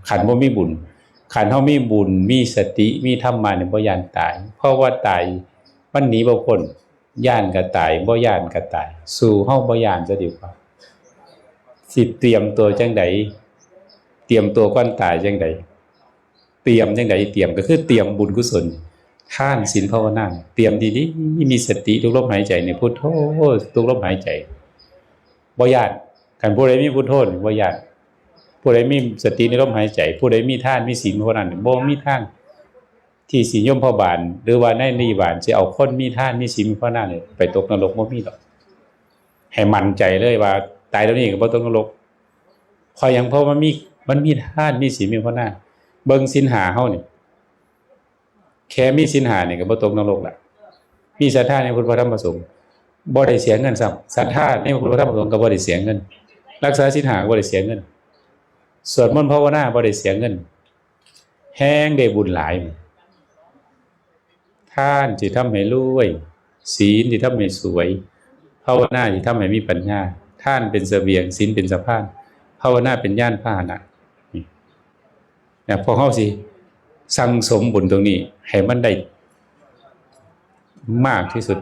Speaker 2: คันบ่มีบุญคันเฮามีบุญมีสติมีธรรมะนี่บ่ย้านตายเพราะว่าตายมันหนีบ่พ้นย้านก็ตายบ่ย้านก็ตายสู้เฮาบ่ย้านซะดีกว่าสิเตรียมตัวจังได๋เตรียมตัวก่อนตายจังได๋เตรียมจังได๋เตรียมก็คือเตรียมบุญกุศลทานศีลภาวนาเตรียมดีๆมีสติทุกลมหายใจนี่พุทโธทุกลมหายใจบ่ย้านคันผู้ใดมีพุทโธนี่บ่ย้านผู้ใดมีสติในลมหายใจผู้ใดมีทานมีศีลภาวนานี่บ่มีทางที่สิยมพ่อบานหรือว่าในนิบานสิเอาคนมีทานมีศีลมีภาวนานี่ไปตกนรกบ่มีดอกให้มั่นใจเลยว่าตายแล้วนี่ก็บ่ตกนรกเพราะหยังเพราะมันมีทานมีศีลมีภาวนาเบิ่งศีล5เฮานี่แค่มีศีล5นี่ก็บ่ตกนรกละมีศรัทธาในพุทธธรรมประสงค์บ่ได้เสียเงินซ้ำศรัทธาในพุทธธรรมประสงค์ก็บ่ได้เสียเงินรักษาศีล5ก็บ่ได้เสียเงินสวดมนต์ภาวนาบ่ได้เสียเงินแฮงได้บุญหลายทานสิทำให้รวยศีลสิทำให้สวยภาวนาสิทำให้มีปัญญาทานเป็นเสบียงศีลเป็นสะพานภาวนาเป็นยานพาหนะนี่นะพอเฮาสิสั่งสมบุญตรงนี้ให้มันได้มากที่สุด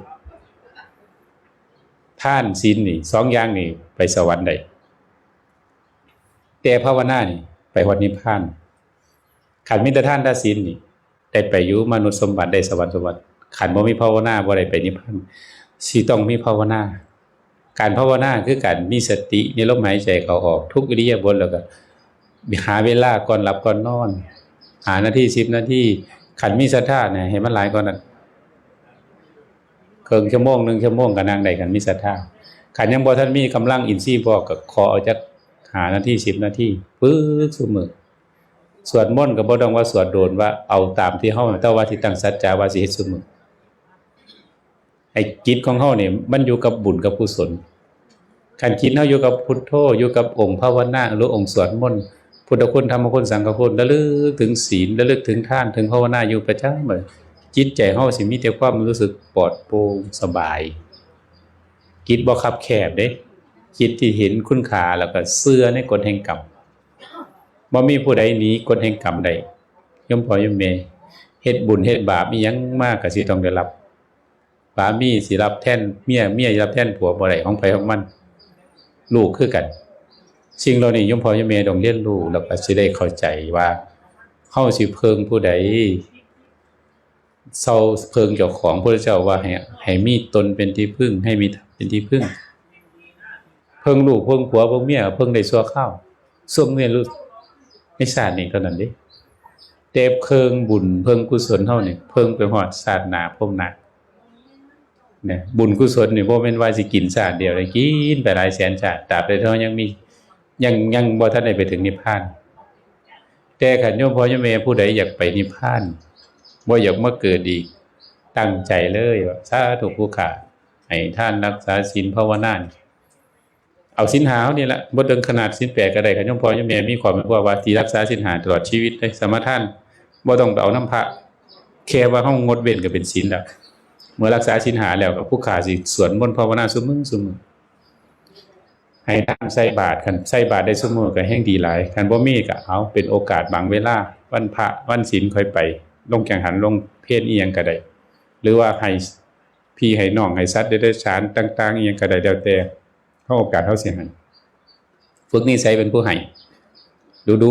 Speaker 2: ทานศีลนี่2อย่างนี่ไปสวรรค์ได้แต่ภาวนานี่ไปวัดนิพพานขันมีแต่ทานแต่ศีลนี่ได้ไปอยู่มนุษย์สมบัติได้สวรรค์ขันบ่มีภาวนาบ่ได้ไปนิพพานสิต้องมีภาวนาการภาวนาคือการมีสติในลมหายใจเข้าออกทุกอิริยาบถแล้วก็หาเวลาก่อนหลับก่อนนอน5นาที10นาทีขันมีศรัทธาเนี่ยให้มันหลายกว่านั้นครึ่งชั่วโมง1ชั่วโมงก็นั่งได้กันมีศรัทธาขันยังบ่ทันมีกำลังอินทรีย์พอก็ขอเอาจัก5นาที10นาทีปึ๊กซุมื้อสวดมนต์ก็บ่ต้องว่าสวดโดนว่าเอาตามที่เฮาแต่ว่าที่ตั้งสัจจะว่าสิเฮ็ดซุมื้อให้จิตของเฮานี่มันอยู่กับบุญกับกุศลคันจิตเฮาอยู่กับพุทโธอยู่กับองค์ภาวนาหรือองค์สวดมนต์พุทธคุณธรรมคุณสังฆคุณระลึกถึงศีลระลึกถึงทานถึงภาวนาอยู่ประจำจิตใจเฮาสิมีแต่ความรู้สึกปลอดโปร่งสบาย จิตบ่คับแคบเด้จิตที่เห็นคุณค่าแล้วก็เชื่อในกฎแห่งกรรมบ่มีผู้ใดหนีกฎแห่งกรรมได้ยมพ่อยมแม่เฮ็ดบุญเฮ็ดบาปอีหยังมากก็สิต้องได้รับสามีสิรับแทนเมียรับแทนผัวบ่ได้ของไผของมันลูกคือกันสิ่งเหล่านี้ยมพ่อยมแม่ต้องเรียนรู้แล้วก็สิได้เข้าใจว่าเฮาสิเพิงผู้ใดเซาเพิงเจ้าของพระเจ้าว่าให้มีตนเป็นที่พึ่งให้มีธรรมเป็นที่พึ่งเพิงลูกเพิงผัวเพิงเมียเพิงได้ชั่วคราวช่วงเรียนรู้ในชาตินี้เท่านั้นเด้แต่เพิงบุญเพิงกุศลเฮานี่เพิงไปฮอดชาติหน้าพบหน้าเนี่ยบุญกุศลนี่บ่แม่นว่าสิกินชาติเดียวได้กินไปหลายแสนชาติตราบใดเท่ายังมียังบ่ทันได้ไปถึงนิพพานแต่คันโยมพ่อโยมแม่ผู้ใดอยากไปนิพพานบ่อยากมาเกิดอีกตั้งใจเลยว่าสาธุผู้ข้าให้ท่านรักษาศีลภาวนาเอาศีล5เฮานี่แหละบ่ถึงขนาดศีล8ก็ได้คันโยมพ่อโยมแม่มีความว่าที่รักษาศีล5ตลอดชีวิตเลยสมทานบ่ต้องไปเอาน้ำพระแค่ว่าเฮางดเว้นก็เป็นศีลแล้วเมื่อรักษาศีล5แล้วก็ผู้ข้าสิสวดมนต์ภาวนาซุมื้อให้ทานใส่บาตรคันใส่บาตรได้ซุมื้อก็แฮงดีหลายคันบ่มีก็เอาเป็นโอกาสบางเวลาวันพระวันศีลค่อยไปลงแข่งขันลงเพศอีหยังก็ได้หรือว่าให้พี่ให้น้องให้สัตว์ได้ฉานต่างๆอีหยังก็ได้แล้วแต่เฮาโอกาสเฮาสิให้ฝึกนิสัยเป็นผู้ให้ดุ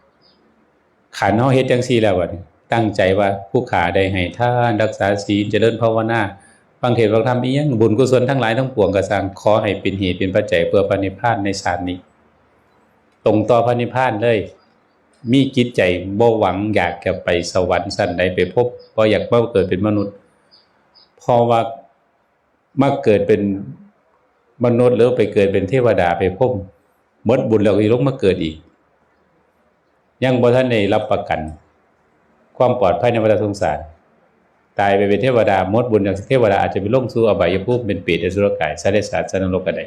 Speaker 2: ๆขันเฮาเฮ็ดจังซี่แล้วบัดนี้ตั้งใจว่าผู้ขาได้ให้ทานรักษาศีลเจริญภาวนาฟังเทศน์ฟังธรรมอีหยังบุญกุศลทั้งหลายทั้งปวงก็สร้างขอให้เป็นเหตุเป็นปัจจัยเพื่อพระนิพพานในชาตินี้ตรงต่อพระนิพพานเลยมีจิตใจบ่หวังอยากจะไปสวรรค์ชั้นใดไปพบบ่อยากมาเกิดเป็นมนุษย์เพราะว่ามาเกิดเป็นมนุษย์หรือไปเกิดเป็นเทวดาไปพบหมดบุญแล้วสิลงมาเกิดอีกยังบ่ทันได้รับประกันความปลอดภัยในวัฏสงสารตายไปเป็นเทวดาหมดบุญจากเทวดาอาจจะไปลงสู่อบายภูมิเป็นเปรตอสุรกายสัตว์เดรัจฉานสัตว์นรกก็ได้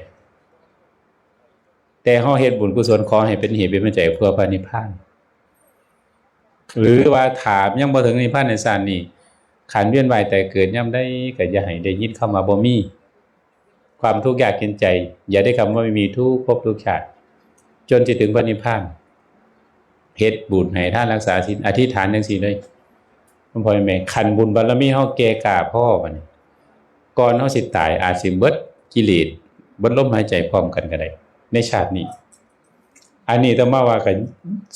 Speaker 2: แต่เฮาเฮ็ดบุญกุศลขอให้เป็นเหตุเป็นปัจจัยเพื่อพระนิพพานหรือว่าถามยังบ่ถึงนิพพานในชาตินี้ขันธ์เวียนว่ายแต่เกิดยามใดก็อย่าให้ได้ยินคำว่าบ่มีความทุกข์ยากเข็ญใจอย่าได้คำว่าไม่มีทุกภพทุกชาติจนจะถึงพระนิพพานเฮ็ดบุญให้ทานรักษาศีลอธิษฐานจังซี่เลยพ่อแม่ขันบุญบารมีเฮาแก่กล้าพอบัดนี้ก่อนเฮาสิตายอาจสิเบิดกิเลสเบิดลมหายใจพร้อมกันก็ได้ในชาตินี้อันนี้ต้องมาว่ากัน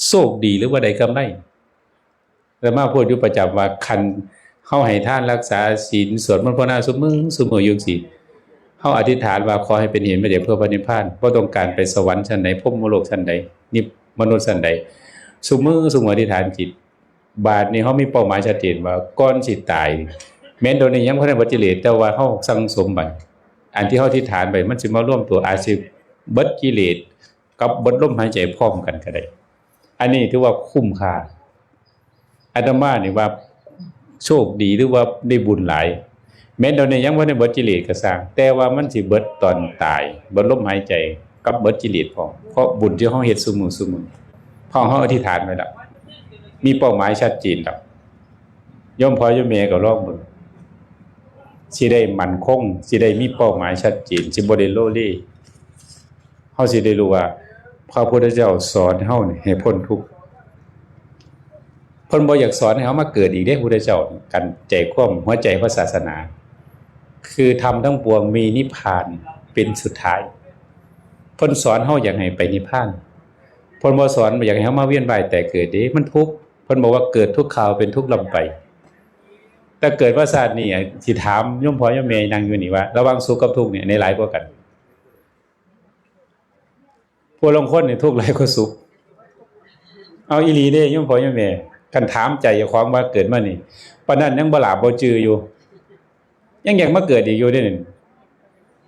Speaker 2: โชคดีหรือว่าได้กำไรแต่มาพูดอยู่ประจำว่าคันเฮาให้ทานรักษาศีลสวดมนต์ภาวนาซุมื้ออยู่สิเฮาอธิษฐานว่าขอให้เป็นเหตุเป็นปัจจัยเพื่อพระนิพพานบ่ต้องการไปสวรรค์ชั้นใดพรหมโลกชั้นใดนิพมนุษย์ชั้นใดซุมื้ออธิษฐานจิตบาดนี้เฮามีเป้าหมายชัดเจนว่าก่อนสิตายแม้นโดนนี้ยังบ่ได้บ่กิเลสแต่ว่าเฮาสังสมบัดอันที่เฮาอธิษฐานไปมันสิมาร่วมตัวอาจสิเบิดกิเลสกับเบิดลมหายใจพร้อมกันก็ได้อันนี้ถือว่าคุ้มค่าอาตมานี่ว่าโชคดีหรือว่าได้บุญหลายแม้นโดนนี้ยังบ่ได้เบิดกิเลสก็สร้างแต่ว่ามันสิเบิดตอนตายเบิดลมหายใจกับเบิดกิเลสพร้อมเพราะบุญที่เฮาเฮ็ดซุมื้อเพราะเฮาอธิษฐานไว้แล้วมีเป้าหมายชัดเจนครับย่อมพ่อโยมแม่ก็ลองเบิ่งสิได้มั่นคงสิได้มีเป้าหมายชัดเจนสิบ่ได้โลเลเฮาสิได้รู้ว่าพระพุทธเจ้าสอนเฮานี่ให้พ้นทุกข์เพิ่นบ่อยากสอนให้เฮามาเกิดอีกเด้พุทธเจ้ากันใจความหัวใจพระศาสนาคือธรรมทั้งปวงมีนิพพานเป็นสุดท้ายเพิ่นสอนเฮาอยากให้ไปนิพพานเพิ่นบ่สอนอยากให้เฮามาเวียนว่ายแต่เกิดเด้มันทุกข์เพิ่นบอกว่าเกิดทุกคราวเป็นทุกข์ลำไปแต่เกิดว่าชาตินี้สิถามโยมพ่อโยมแม่นั่งอยู่นี่ว่าระหว่างสุขกับทุกข์นี่ในหลายกว่ากันผู้ลางคนนี่ทุกข์หลายกว่าสุขเอาอีหลีเด้โยมพ่อโยมแม่คันถามใจเจ้าของว่าเกิดมานี่ปานนั้นยังบ่หลาบบ่จืออยู่ยังอยากมาเกิดอีกอยู่เด้นี่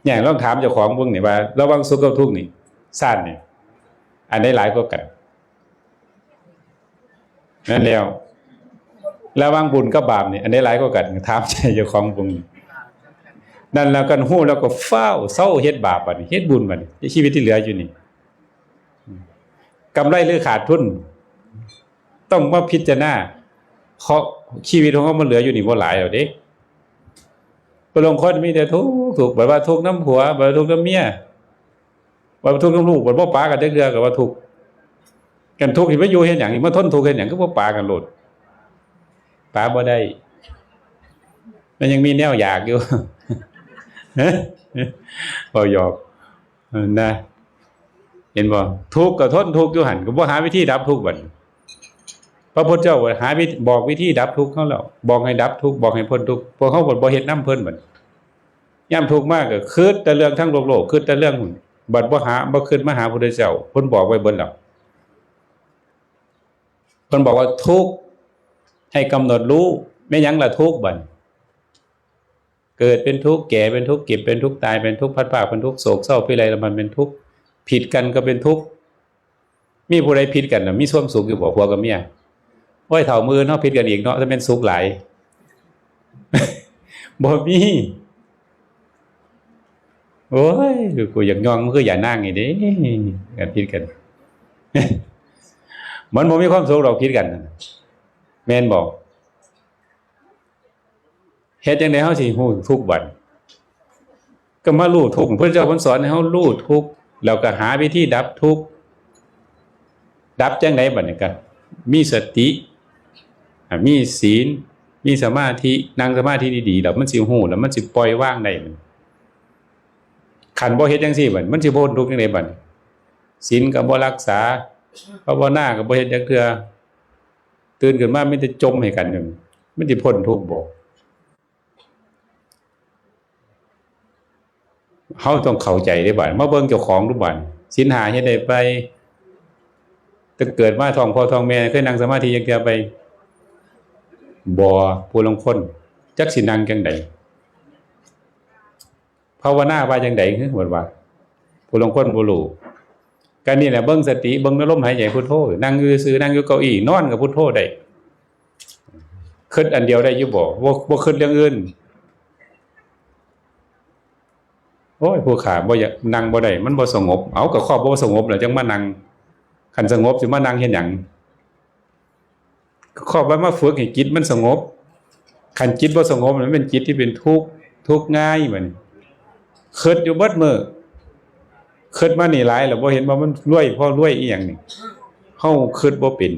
Speaker 2: อย่างลองถามเจ้าของเบิ่งนี่ว่าระหว่างสุขกับทุกข์นี่ชาตินี่อันใดหลายกว่ากันนั่นแล้วระหว่างบุญกับบาปนี่อันใดหลายกว่ากันถามใจเจ้าของเบิ่งนั่นแล้วกันฮู้แล้วก็ฟ้าวเซาเฮ็ดบาปบัดนี้เฮ็ดบุญบัดนี้ชีวิตที่เหลืออยู่นี่กำไรหรือขาดทุนต้องมาพิจารณาเพราะชีวิตของเฮามันเหลืออยู่นี่บ่หลายแล้วเด้ บางคนมีแต่ทุกข์แบบว่าทุกข์น้ำผัวแบบทุกข์น้ำเมียแบบทุกข์น้ำลูกแบบบ่ปากันเดือกับว่าทุกข์กันทุกข์ที่มาอยู่เฮ็ดหยังมาทนทุกข์เฮ็ดหยังก็บ่ปากันโลดปาบ่ได้มันยังมีแนวอยากอยู่ บ่หยอกนะเห็นบ่ทุกข์ก็ทนทุกข์อยู่หั่นก็บ่หาวิธีดับทุกข์บัดพระพุทธเจ้าหาบอกวิธีดับทุกข์เขาแล้วบอกให้ดับทุกข์บอกให้พ้นทุกข์พวกเขาบ่เฮ็ดนำเพิ่นบัดยามทุกข์มากก็คิดแต่เรื่องทั้งโลกคิดแต่เรื่องบัดบ่คิดมาหาพระพุทธเจ้าเพิ่นบอกไว้เบิดแล้วเพิ่นบอกว่าทุกข์ให้กำหนดรู้แม่หยังล่ะทุกข์บัดเกิดเป็นทุกข์แก่เป็นทุกข์เก็บเป็นทุกข์ตายเป็นทุกข์พัดพรากเป็นทุกข์โศกเศร้าพิไรละมันเป็นทุกข์ผิดกันก็เป็นทุกข์มีผู้ใดผิดกันน่ะมีความสุขอยู่บ่ผัวกับเมียโอ้ยเฒ่ามือเนาะผิดกันอีกเนาะจะเป็นสุขหลาย บ่มีโอ้ยกูอยากย่องมันคืออย่านั่งนี่เด้กันผิดกัน มันบ่มีความสุขเราผิดกันแม่นบอกเฮ็ดจังได๋เฮาสิฮู้ทุกข์บัดก็มารู้ทุกข์พระเจ้าเพิ่นสอนให้เฮารู้ทุกข์แล้วก็หาวิธีดับทุกข์ดับจังได๋บัดนี้ก็มีสติมีศีลมีสมาธินั่งสมาธิดีๆแล้วมันสิฮู้แล้วมันสิปล่อยวางได้มันคันบ่เฮ็ดจังซี่บัดมันสิพ้นทุกข์จังได๋บัดศีลก็บ่รักษาภาวนาก็บ่เฮ็ดจักเทื่อตื่นขึ้นมามีแต่จมให้กันอยู่มันสิพ้นทุกข์บ่เฮาต้องเข้าใจได้บัดมาเบิ่งเจ้าของดูบัดศีล5เฮ็ดได้ไปแต่เกิดมาท้องพ่อท้องแม่เคยนั่งสมาธิจักเทื่อไปบ่ผู้ลางคนจักสินั่งจังได๋ภาวนาว่าจังได๋คือว่าผู้ลางคนบ่รู้ก็นี่แหละเบิ่งสติเบิ่งลมหายใจพุทโธนั่งอยู่ซื่อนั่งอยู่เก้าอี้นอนก็พุทโธได้คิดอันเดียวได้อยู่บ่คิดเรื่องอื่นโอ้ยผู้ขาบ่อยากนั่งบ่ได้มันบ่สงบเอาก็ครอบบ่สงบแล้วจังมานั่งคันสงบสิมานั่งเฮ็ดหยังครอบไว้มาฝึกให้จิตมันสงบคันจิตบ่สงบมันเป็นจิตที่เป็นทุกข์ง่ายเหมือนคิดอยู่เบิดมื้อคิดมานี่หลายแล้วบ่เห็นว่ามันรวยพอรวยอีหยังนี่เฮาคิดบ่เป็น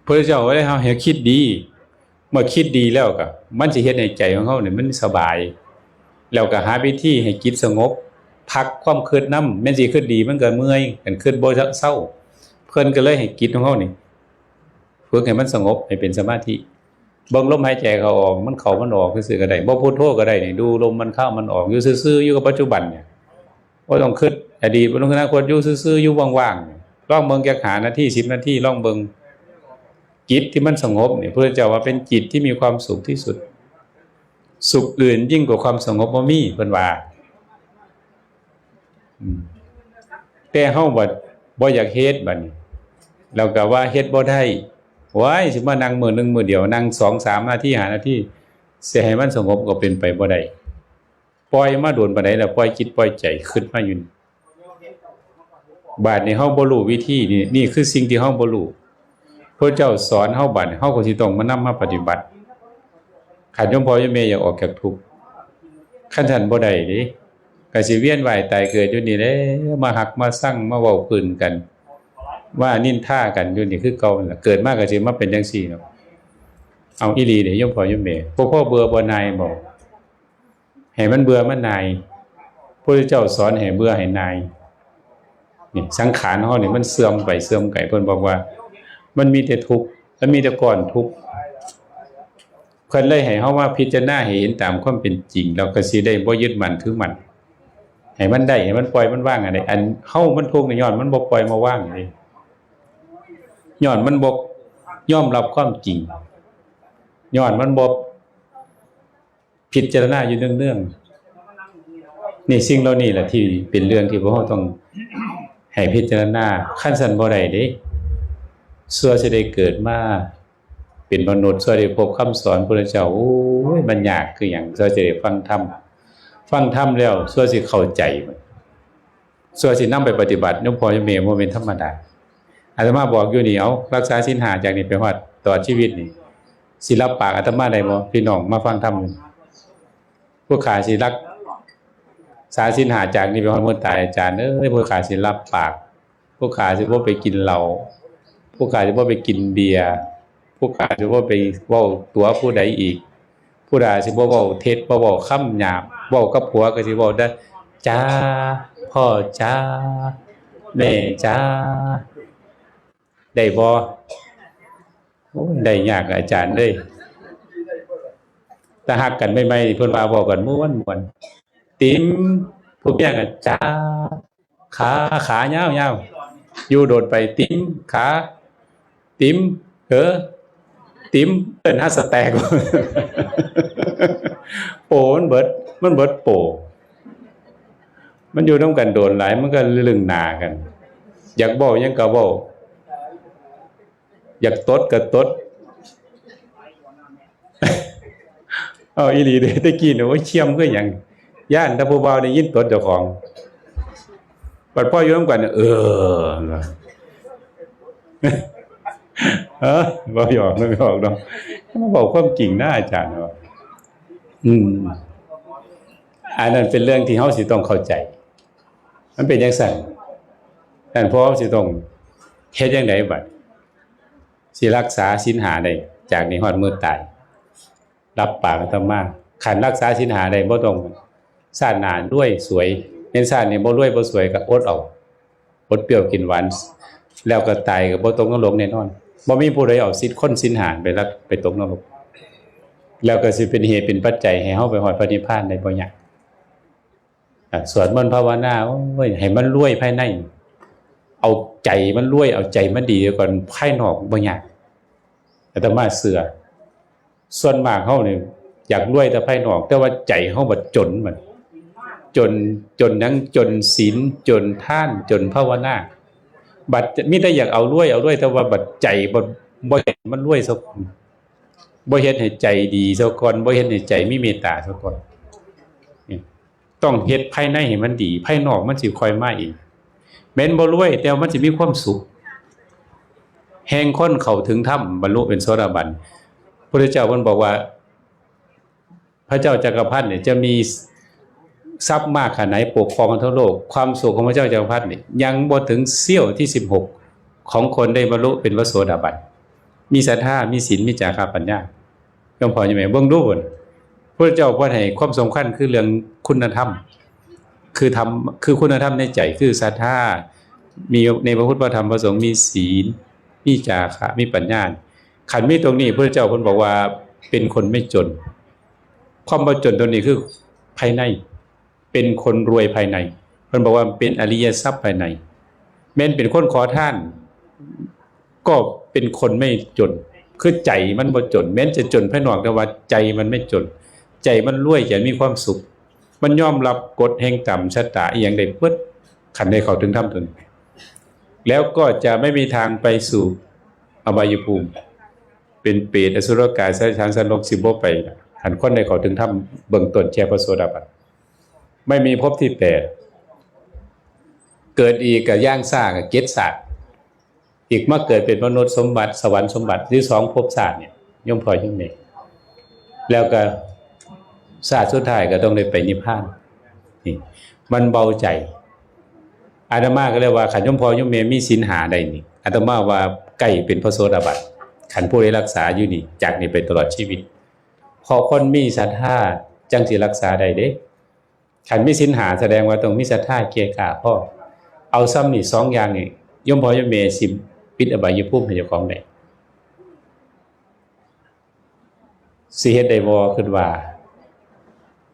Speaker 2: พระเจ้าให้เฮาคิดดีเมื่อคิดดีแล้วก็มันสิเฮ็ดให้ใจของเฮานี่มันสบายแล้วก็หาวิธีให้จิตสงบพักความคิดนำแม่นสิคิดดีมันก็เมื่อยกันคิดบ่เศร้าเพิ่นก็เลยให้จิตของเฮานี่ฝึกให้มันสงบให้เป็นสมาธิเบิ่งลมหายใจเข้าออกมันเข้ามันออกซื่อๆก็ได้บ่พุทโธก็ได้นี่ดูลมมันเข้ามันออกอยู่ซื่อๆอยู่กับปัจจุบันเนี่ยบ่ต้องคิดอดีตบ่ต้องอนาคตอยู่ซื่อๆอยู่ว่างๆลองเบิ่งแค่หานาที10นาทีลองเบิ่งจิตที่มันสงบนี่พระเจ้าว่าเป็นจิตที่มีความสุขที่สุดสุขอื่นยิ่งกว่าความสงบบ่มีเพิ่นว่าแต่เฮาบ่อยากเฮ็ดบัดนี้แล้วก็ว่าเฮ็ดบ่ได้ว้ายสิมานั่งมื้อนึงมื้อเดียวนั่ง 2-3 นาที5นาทีสิให้มันสงบก็เป็นไปบ่ได้ปล่อยมาโดนปานใดแล้วปล่อยจิตปล่อยใจขึ้นมาอยู่บาดนี้เฮาบ่รู้วิธีนี่คือสิ่งที่เฮาบ่รู้พระเจ้าสอนเฮาบัดเฮาก็สิต้องมานำมาปฏิบัติขันยมพ่อยมแม่อยากออกจากทุกข์คันท่านบ่ได้เด้ก็สิเวียนว่ายตายเกิดอยู่นี่แหละมาหักมาสั่งมาเว้าพื้นกันว่านินทากันอยู่นี่คือเก่านั่นล่ะเกิดมาก็สิมาเป็นจังซี่เนาะเอาอีหลีเด้ยมพ่อยมแม่พ่อเบื่อบ่นายบ่ให้มันเบื่อมันนายพระเจ้าสอนให้เบื่อให้นายนี่สังขารเฮานี่มันเสื่อมไปเพิ่นบอกว่ามันมีแต่ทุกข์มันมีแต่ก้อนทุกข์เพิ่นเลยให้เฮามาพิจารณาให้เห็นตามความเป็นจริงแล้วก็สิได้บ่ยึดมั่นถือมั่นให้มันได้ให้มันปล่อยมันว่างอันใดอันเฮามันทุกข์นี่ย้อนมันบ่ปล่อยมาว่างนี่ย้อนมันบ่ยอมรับความจริงย้อนมันบ่พิจารณาอยู่เนื่องๆนี่สิ่งเหล่านี้แหละที่เป็นเรื่องที่พวกเราต้องให้พิจารณาคันซั่นบ่ได้เด้ชั่วสิได้เกิดมาเป็นมนุษย์ชั่วได้พบคำสอนพระเจ้าโอ้ยมันยากคือหยังชั่วสิได้ฟังธรรมแล้วชั่วสิเข้าใจมันชั่วสินำไปปฏิบัติยมพ่อยมแม่บ่แม่นธรรมดาอาตมาบอกอยู่นี่เอารักษาศีล5จากนี้ไปฮอดตลอดชีวิตนี่สิรับปากอาตมาได้บ่พี่น้องมาฟังธรรม ผู้ขาสิรักษาศีลหาจากนี้ไปฮอดมื้อตายอาจารย์ผู้ขาสิรับปากผู้ขาสิบ่ไปกินเหล้าผู้ขาสิบ่ไปกินเบียร์ผู้ขาสิบ่ไปเว้าตัวผู้ใดอีกผู้ใดสิบ่เว้าเท็จบ่เว้าคำหยาบเว้ากับผัวก็สิเว้าได้จ้าพ่อจ้าแม่จ้าได้บ่โอ้ได้ยากอาจารย์เด้ยถ้าฮักกันใหม่ๆเพิ่นว่าเว้ากันม่วนๆติ๋มผู้เมียก็จ้าขายาวๆอยู่โดดไปติ๋มขาติ๋มติ๋มเอิ้นหาสแต็กโปมันเบิดโปมันอยู่นำกันโดนหลายมันก็ลึงหน้ากันอยากเว้าหยังก็เว้าอยากตดก็ตดเอาอีหลีเด้ตะกี้เนี่ยโอ้ยเชี่ยมคือหยังย่านถ้าผู้บ่าวได้ยินตดเจ้าของบัดพ่ออยู่นำกันบ่หยอกไม่ออกดอกมาบอกความจริงนะอาจารย์ว่าอันนั้นเป็นเรื่องที่เฮาสิต้องเข้าใจมันเป็นจังซั่นแต่พอสิต้องเฮ็ดจังไดบัดสิรักษาศีล5ได้จากนี้ฮอดมื้อตายรับปากอาตมาคันรักษาศีล5ได้บ่ต้องชาติหน้ารวยสวยเห็นชาตินี้บ่รวยบ่สวยก็อดเอาอดเปรี้ยวกินหวานแล้วก็ตายก็บ่ตกนรกแน่นอนบ่มีผู้ใดเอาศีลคนศีล5ไปตกนรกแล้วก็สิเป็นเหตุเป็นปัจจัยให้เฮาไปฮอดพระนิพพานได้บ่ยากสวดมนต์ภาวนาโอ้ยให้มันรวยภายในเอาใจมันรวยเอาใจมันดีก่อนภายนอกบ่ยากอาตมาเชื่อส่วนมากเฮานี่อยากรวยแต่ภายนอกแต่ว่าใจเฮาบ่จนมันจนทั้งจนศีลจนทานจนภาวนาบัดมีแต่อยากเอารวยแต่ว่าบัดใจบ่เฮ็ดมันรวยซะก่อนบ่เฮ็ดให้ใจดีซะก่อนบ่เฮ็ดให้ใจมีเมตตาซะก่อนต้องเฮ็ดภายในให้มันดีภายนอกมันสิค่อยมาเองแม้นบ่รวยแต่มันสิมีความสุขแห่งคนเข้าถึงธรรมบรรลุเป็นโสดาบันพระพุทธเจ้าเพิ่นบอกว่าพระเจ้าจักรพรรดิเนี่ยจะมีทรัพย์มากขนาดไหนปกครองทั้งโลกความสุขของพระเจ้าจักรพรรดิเนี่ยยังบ่ถึงเสี้ยวที่16ของคนได้บรรลุเป็นพระโสดาบันมีศรัทธามีศีลมีจาคะปัญญาย่อมพออยู่แม่เบิ่งดูพุ่นพระเจ้าเพิ่นให้ความสำคัญคือเรื่องคุณธรรมคือคุณธรรมในใจคือศรัทธามีในพระพุทธพระธรรมพระสงฆ์มีศีลมีจาคะมีปัญญาขันมีตรงนี้พระเจ้าเพิ่นบอกว่าเป็นคนไม่จนความบ่จนตรงนี้คือภายในเป็นคนรวยภายในเพิ่นบอกว่าเป็นอริยทรัพย์ภายในแม้นเป็นคนขอทานก็เป็นคนไม่จนคือใจมันบ่จนแม้นจะจนภายนอกแต่ว่าใจมันไม่จนใจมันรวยใจมีความสุขมันยอมรับกฎแห่งกรรมชะตาอีหยังได้เบิดขันได้เข้าถึงธรรมตนแล้วก็จะไม่มีทางไปสู่อบายภูมิเป็นเปรตอสุรกายสัตว์ทางสันโลกสิบ่ไปหันคนได้เข้าถึงธรรมเบื้องต้นแค่พระโสดาบันไม่มีภพที่8เกิดอีกก็ย่างซ่าก็เกศศาสตร์อีกมาเกิดเป็นมนุษย์สมบัติสวรรค์สมบัติที่2ภพศาสตร์เนี่ยย่อมพอจังได๋แล้วก็ศาสตร์สุดท้ายก็ต้องได้ไปนิพพานนี่มันเบาใจอาตมาก็เรียกว่าขันย่อมพอย่อมแม่มีศีล5ได้นี่อาตมาว่าใกล้เป็นพระโสดาบันขันผู้ได้รักษาอยู่นี่จากนี้ไปตลอดชีวิตพอคนมีศรัทธาจังสิรักษาได้เด้ขันมีศีล5แสดงว่าต้องมีศรัทธาเกียรติกล้าพอเอาซ้ำนี่2อย่างนี่ย่อมพอย่อมแม่สิปิดอบายภูมิให้เจ้าของได้สิเฮ็ดได้บ่คิดว่า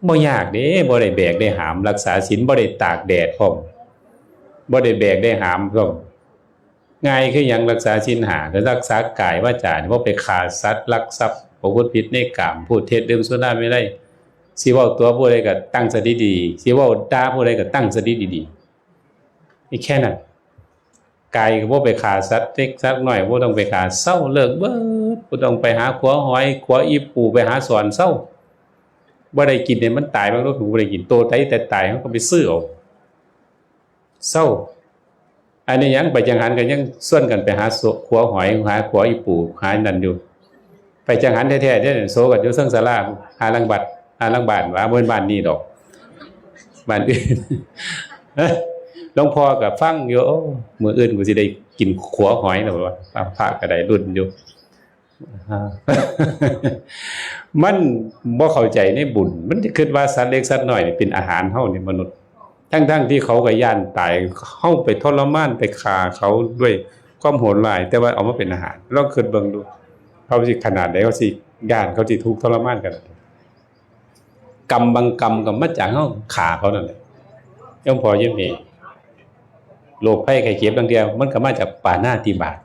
Speaker 2: บ่ยากเด้บ่ได้แบกได้หามรักษาศีลบ่ได้ตากแดดพร้อมบ่ได้แบกได้หามพร้อมง่ายคือหยังรักษาศีล5ก็รักษากายวาจาบ่ไปฆ่าสัตว์ลักทรัพย์ประพฤติผิดในกามพูดเท็จดื่มสุราไม่ได้สิเว้าตัวผู้ใดก็ตั้งสติดีสิเว้าด่าผู้ใดก็ตั้งสติดีๆนี่แค่นั้นกายก็บ่ไปฆ่าสัตว์เล็กสัตว์น้อยบ่ต้องไปฆ่าเศร้าเลิกเบิดบ่ต้องไปหาขัวหอยขัวอีปูไปหาสอนเศร้าบ่ได้กินเนี่ยมันตายมันก็บ่ได้กินโตไตแต่ตายเฮาก็ไปซื้อเอาเศร้าอันนี้ยังไปจังหันกันยังส่วนกันไปหาขัวหอยหาขัวอีปูหานั่นอยู่ไปจังหันแท้ๆเด้อโซกันอยู่เซิงศาลาหาลังบัดห ลังบ้านว่าบ่บ้านนี้ดอกบ้านอื่นหลวงพ่อก็ฟังอยู่โอ้มื้ออื่นกูสิได้กินขัวหอยแล้วว่าพระก็ได้รุ่นอยู่มันบ่เข้าใจในบุญมันจะคิดว่าสัตว์เล็กสัตว์น้อยนี่เป็นอาหารเฮานี่มนุษย์ทั้งที่เขาก็ย่านตายเฮาไปทรมานไปฆ่าเขาด้วยความโหดร้ายแต่ว่าเอามาเป็นอาหารลองคิดเบิ่งดูเขาสิขนาดใดเขาสิย่านเขาสิทุกข์ทรมานกันกรรมบางกรรมก็มาจากเฮาฆ่าเขานั่นแหละย่อมพอย่อมมีโรคภัยไข้เจ็บบางเดียวมันก็มาจากปาณาติบาต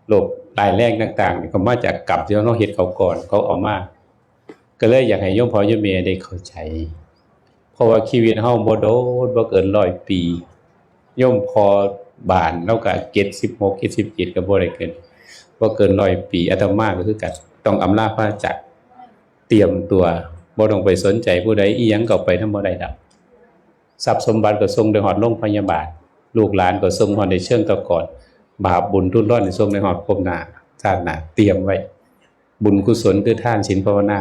Speaker 2: โรคตายแรงต่างๆนี่ก็มาจากกรรมที่เราเฮ็ดเขาก่อนเขาเอามาก็เลยอยากให้โยมพ่อโยมแม่ได้เข้าใจเพราะว่าชีวิตเฮาบ่โดนบ่เกิน100ปีโยมพ่อบานแล้วก็76 77ก็บ่ได้เกินบ่เกิน100ปีอาตมาก็คือกันต้องอำลาพระจักรเตรียมตัวบ่ต้องไปสนใจผู้ใดอีหยังก็ไปนำบ่ได้ดอกทรัพย์สมบัติก็ส่งได้ฮอดโรงพยาบาลลูกหลานก็ส่งฮอดในเชิงตะกอนบาปบุญทุนร้อนในส่งในฮอดพบหน้าชาติหน้าเตรียมไว้บุญกุศลคือทานศีลภาวนา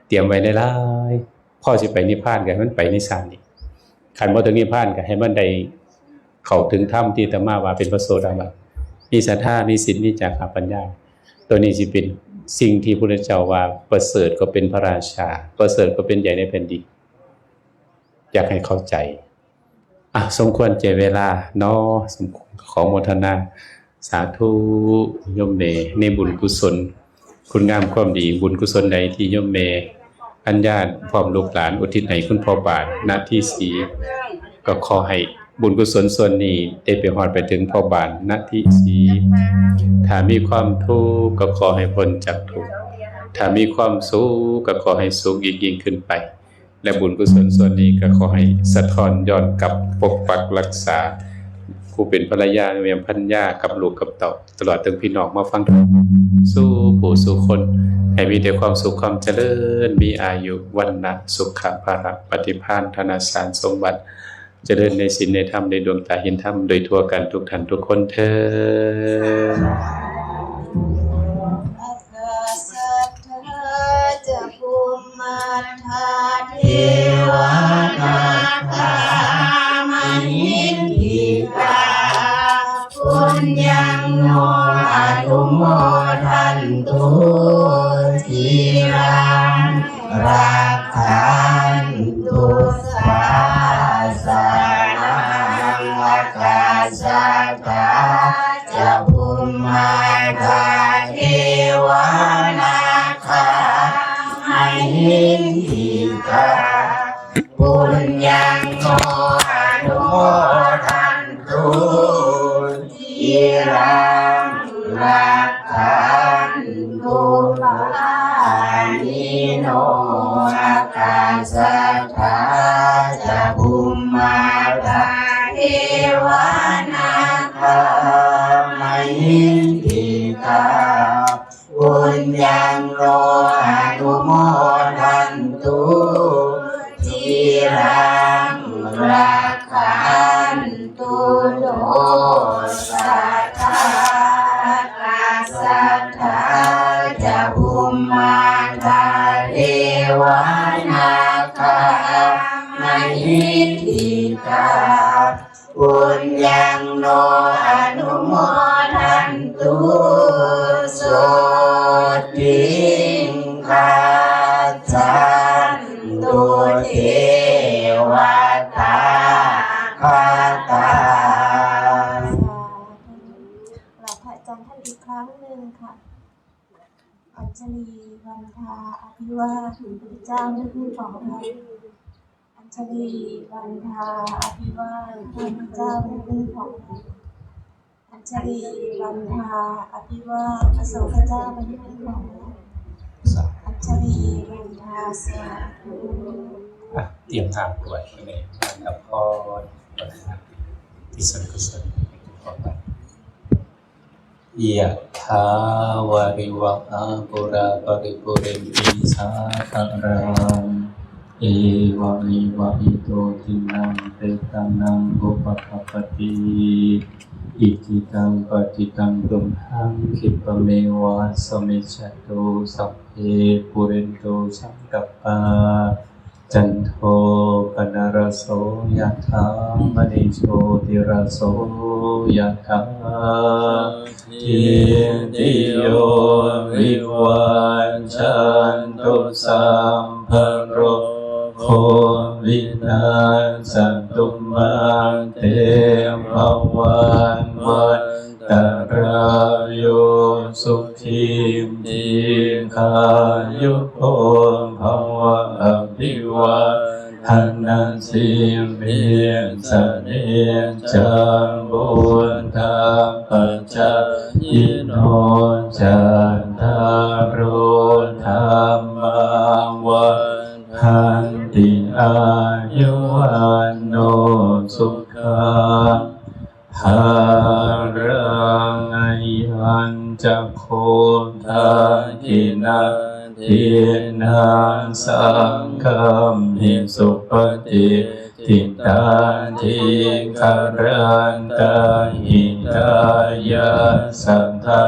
Speaker 2: เตรียมไว้หลายๆพอสิไปนิพพานก็ให้มันไปในชาตินี้คันบ่ถึงนิพพานก็ให้มันได้เข้าถึงธรรมที่อาตมาว่าเป็นพระโสดาบันมีศรัทธามีศีลมีจาคะปัญญาตัวนี้สิเป็นสิ่งที่พระพุทธเจ้าว่าประเสริฐก็เป็นพระราชาประเสริฐก็เป็นใหญ่ในแผ่นดินอยากให้เข้าใจสมควรแก่เวลาเนาะขอโมทนาสาธุโยมเมในบุญกุศลคุณงามความดีบุญกุศลใดที่โยมเมอัญญาติพร้อมลูกหลานอุทิศให้คุณพ่อบาทณที่สีก็ขอให้บุญกุศลส่วนนี้ได้ไปฮอดไปถึงพ่อบาทณที่สีถ้ามีความทุกข์ก็ขอให้พ้นจากทุกข์ถ้ามีความสุขก็ขอให้สุขยิ่งขึ้นไปและบุญกุศลส่วนนี้ก็ขอให้สะท้อนย้อนกลับปกปักรักษาผู้เป็นภรรยาเมียพันยากับลูกกับเต่าตลอดถึงพี่น้องมาฟังสู้ผู้สู้คนให้มีแต่ความสุขความเจริญมีอายุวันนะสุขภาระปฏิภาณธนาสารสมบัติเจริญในศีลในธรรมในดวงตาเห็นธรรมโดยทั่วกันทุกท่านทุกคนเถิด
Speaker 1: จะภูมิมาทาเทวนาคามหินทิกาปุญญังโนอนุโมทันตุทีรังรักขันตุสาสนังวกาสัตตาจะภูมิมาทาเทวนาคามหินทิกาปุญญังโนอนุโมทันตุทีรังรักขันตุปานิโนอากาสัทธาจะภูมิมาทาเทวนาคามหินทิกาปุญญังโนอนุโมทันตุทีรังรักขันตุโลสัทธากาสัทธาจะภูมิมาทาเทวนาคามหินทิกาปุญญังโนอนุโมทันตุโสติคาจันตุเทวตาคาตา
Speaker 4: หลับพระอาจารย์ท่านอีกครั้งหนึ่งค่ะอัญชลีวันทาอภิวาทพระเจ้าได้พูดต่อไปอัญชลีวันทาอภิวาทพระเจ้าได้พูดต่อไปอัญชลีวันทาอภิวาทพระสงฆ์พระเจ้าได้พูดต่อไปอัญชลีวันทาสาธุ
Speaker 2: เตรียมทางตรวจไปเลยกับพ่อที่ส่วนกุศลขอบคุณยะถาวาริวะหาปุราปริปุเรนติสาคารัง เอวะเมวะอิโตทินังเปตานังอุปปัปปติอิทิตังปฏิตังตุมหังคิปะเมวะสมิจฉตุสัพเพปุเรนโตสังกัปปาจันโทปนรสโสยะถามณิโชติรสโสยะถาทิติโยวิวันชันตุสัมภโรโควินาศตุมาเตภวันวันตรายโยสุขีทีขายุโภภวะอภิวาทนาสิเมสเนจังบุญธาปัจจยิโนจันทารุธรรมังวันทันติอายุวันโนสุขังภารังอยัญจะโคทาทินาทินาสังฆมิสุปฏิทิตาทิคารันตาหิตายาสัทธา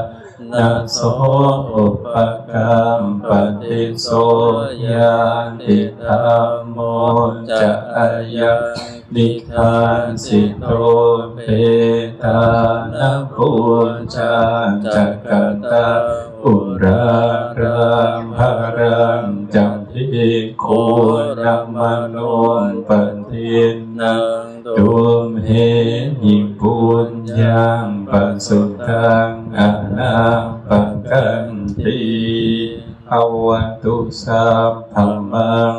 Speaker 2: นาโสอุปกัมปติโสยานติธรรมโมจะอายังนิทานสิโตเปตานะปุญจาจักขันตาอุรารังภารังจันทิโครัมโนปันตินังตุมเหหิปุญญังปัสสุตังอนาปังกันติภวันตุสัพพมัง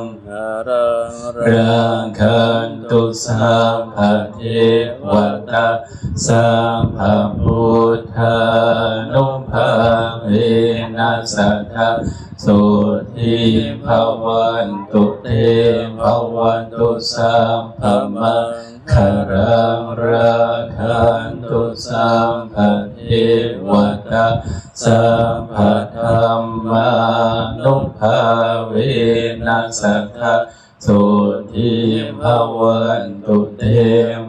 Speaker 2: รังคันตุสัพพเทวตาสัพพพุทธานุภาเวนัสสัทธาสุทิภวันตุเตภวันตุสัพพมังคารังราคันตุสัพพเทวตาสัพพธรรมานุภาเวนัสสัทธาสุทิภวันตุเต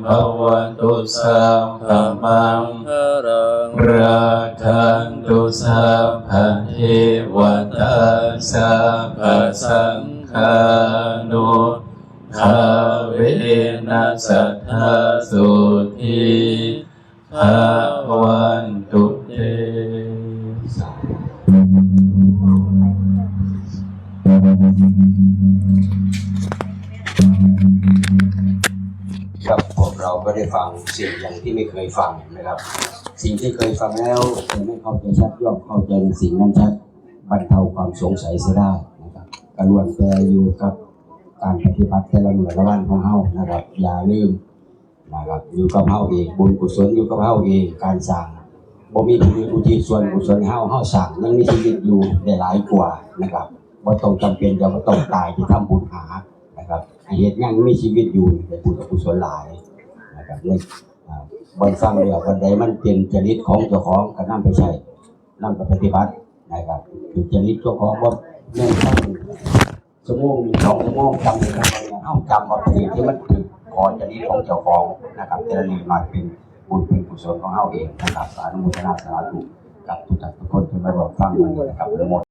Speaker 2: ภวันตุสัพพมังคารังราคันตุสัพพเทวตาสัพพสังฆานุภาเวนัสสัทธาสุทิภวันตุเต
Speaker 1: ครับพวกเราก็ได้ฟังสิ่งอย่างที่ไม่เคยฟังนะครับ สิ่งที่เคยฟังแล้วแต่ไม่เข้าใจชัดย่อมเข้าใจสิ่งนั้นชัดบรรเทาความสงสัยเสียได้นะครับกระล้วนแต่อยู่กับการปฏิบัติแต่ละหน่วยละวันของเฮานะครับอย่าลืมนะครับอยู่กับเฮาเองบุญกุศลอยู่กับเฮาเองการสร้างบ่มีผู้อื่นอุทิศส่วนกุศลเฮาสร้างยังมีชีวิตอยู่ได้หลายกว่านะครับบ่ต้องจำเป็นจะบ่ต้องตายที่ทำบุญหานะครับเหตุยังมีชีวิตอยู่ได้บุญกุศลหลายนะครับเลยวันฟังเรื่องวันใดมันเป็นจริตของเจ้าของก็นำไปใช้นำไปปฏิบัตินะครับคือจริตเจ้าของบ่แม่นทั้งชั่วโมง2 ชั่วโมงจำได้เฮาจำเอาสิ่งที่มันถึงขอจริตของเจ้าของนะครับแต่ละนี้มาเป็นบุญเป็นกุศลของเฮาเองนะครับอนุโมทนาสาธุกับทุกท่านทุกคนที่มาร่วมฟังวันนี้นะครับ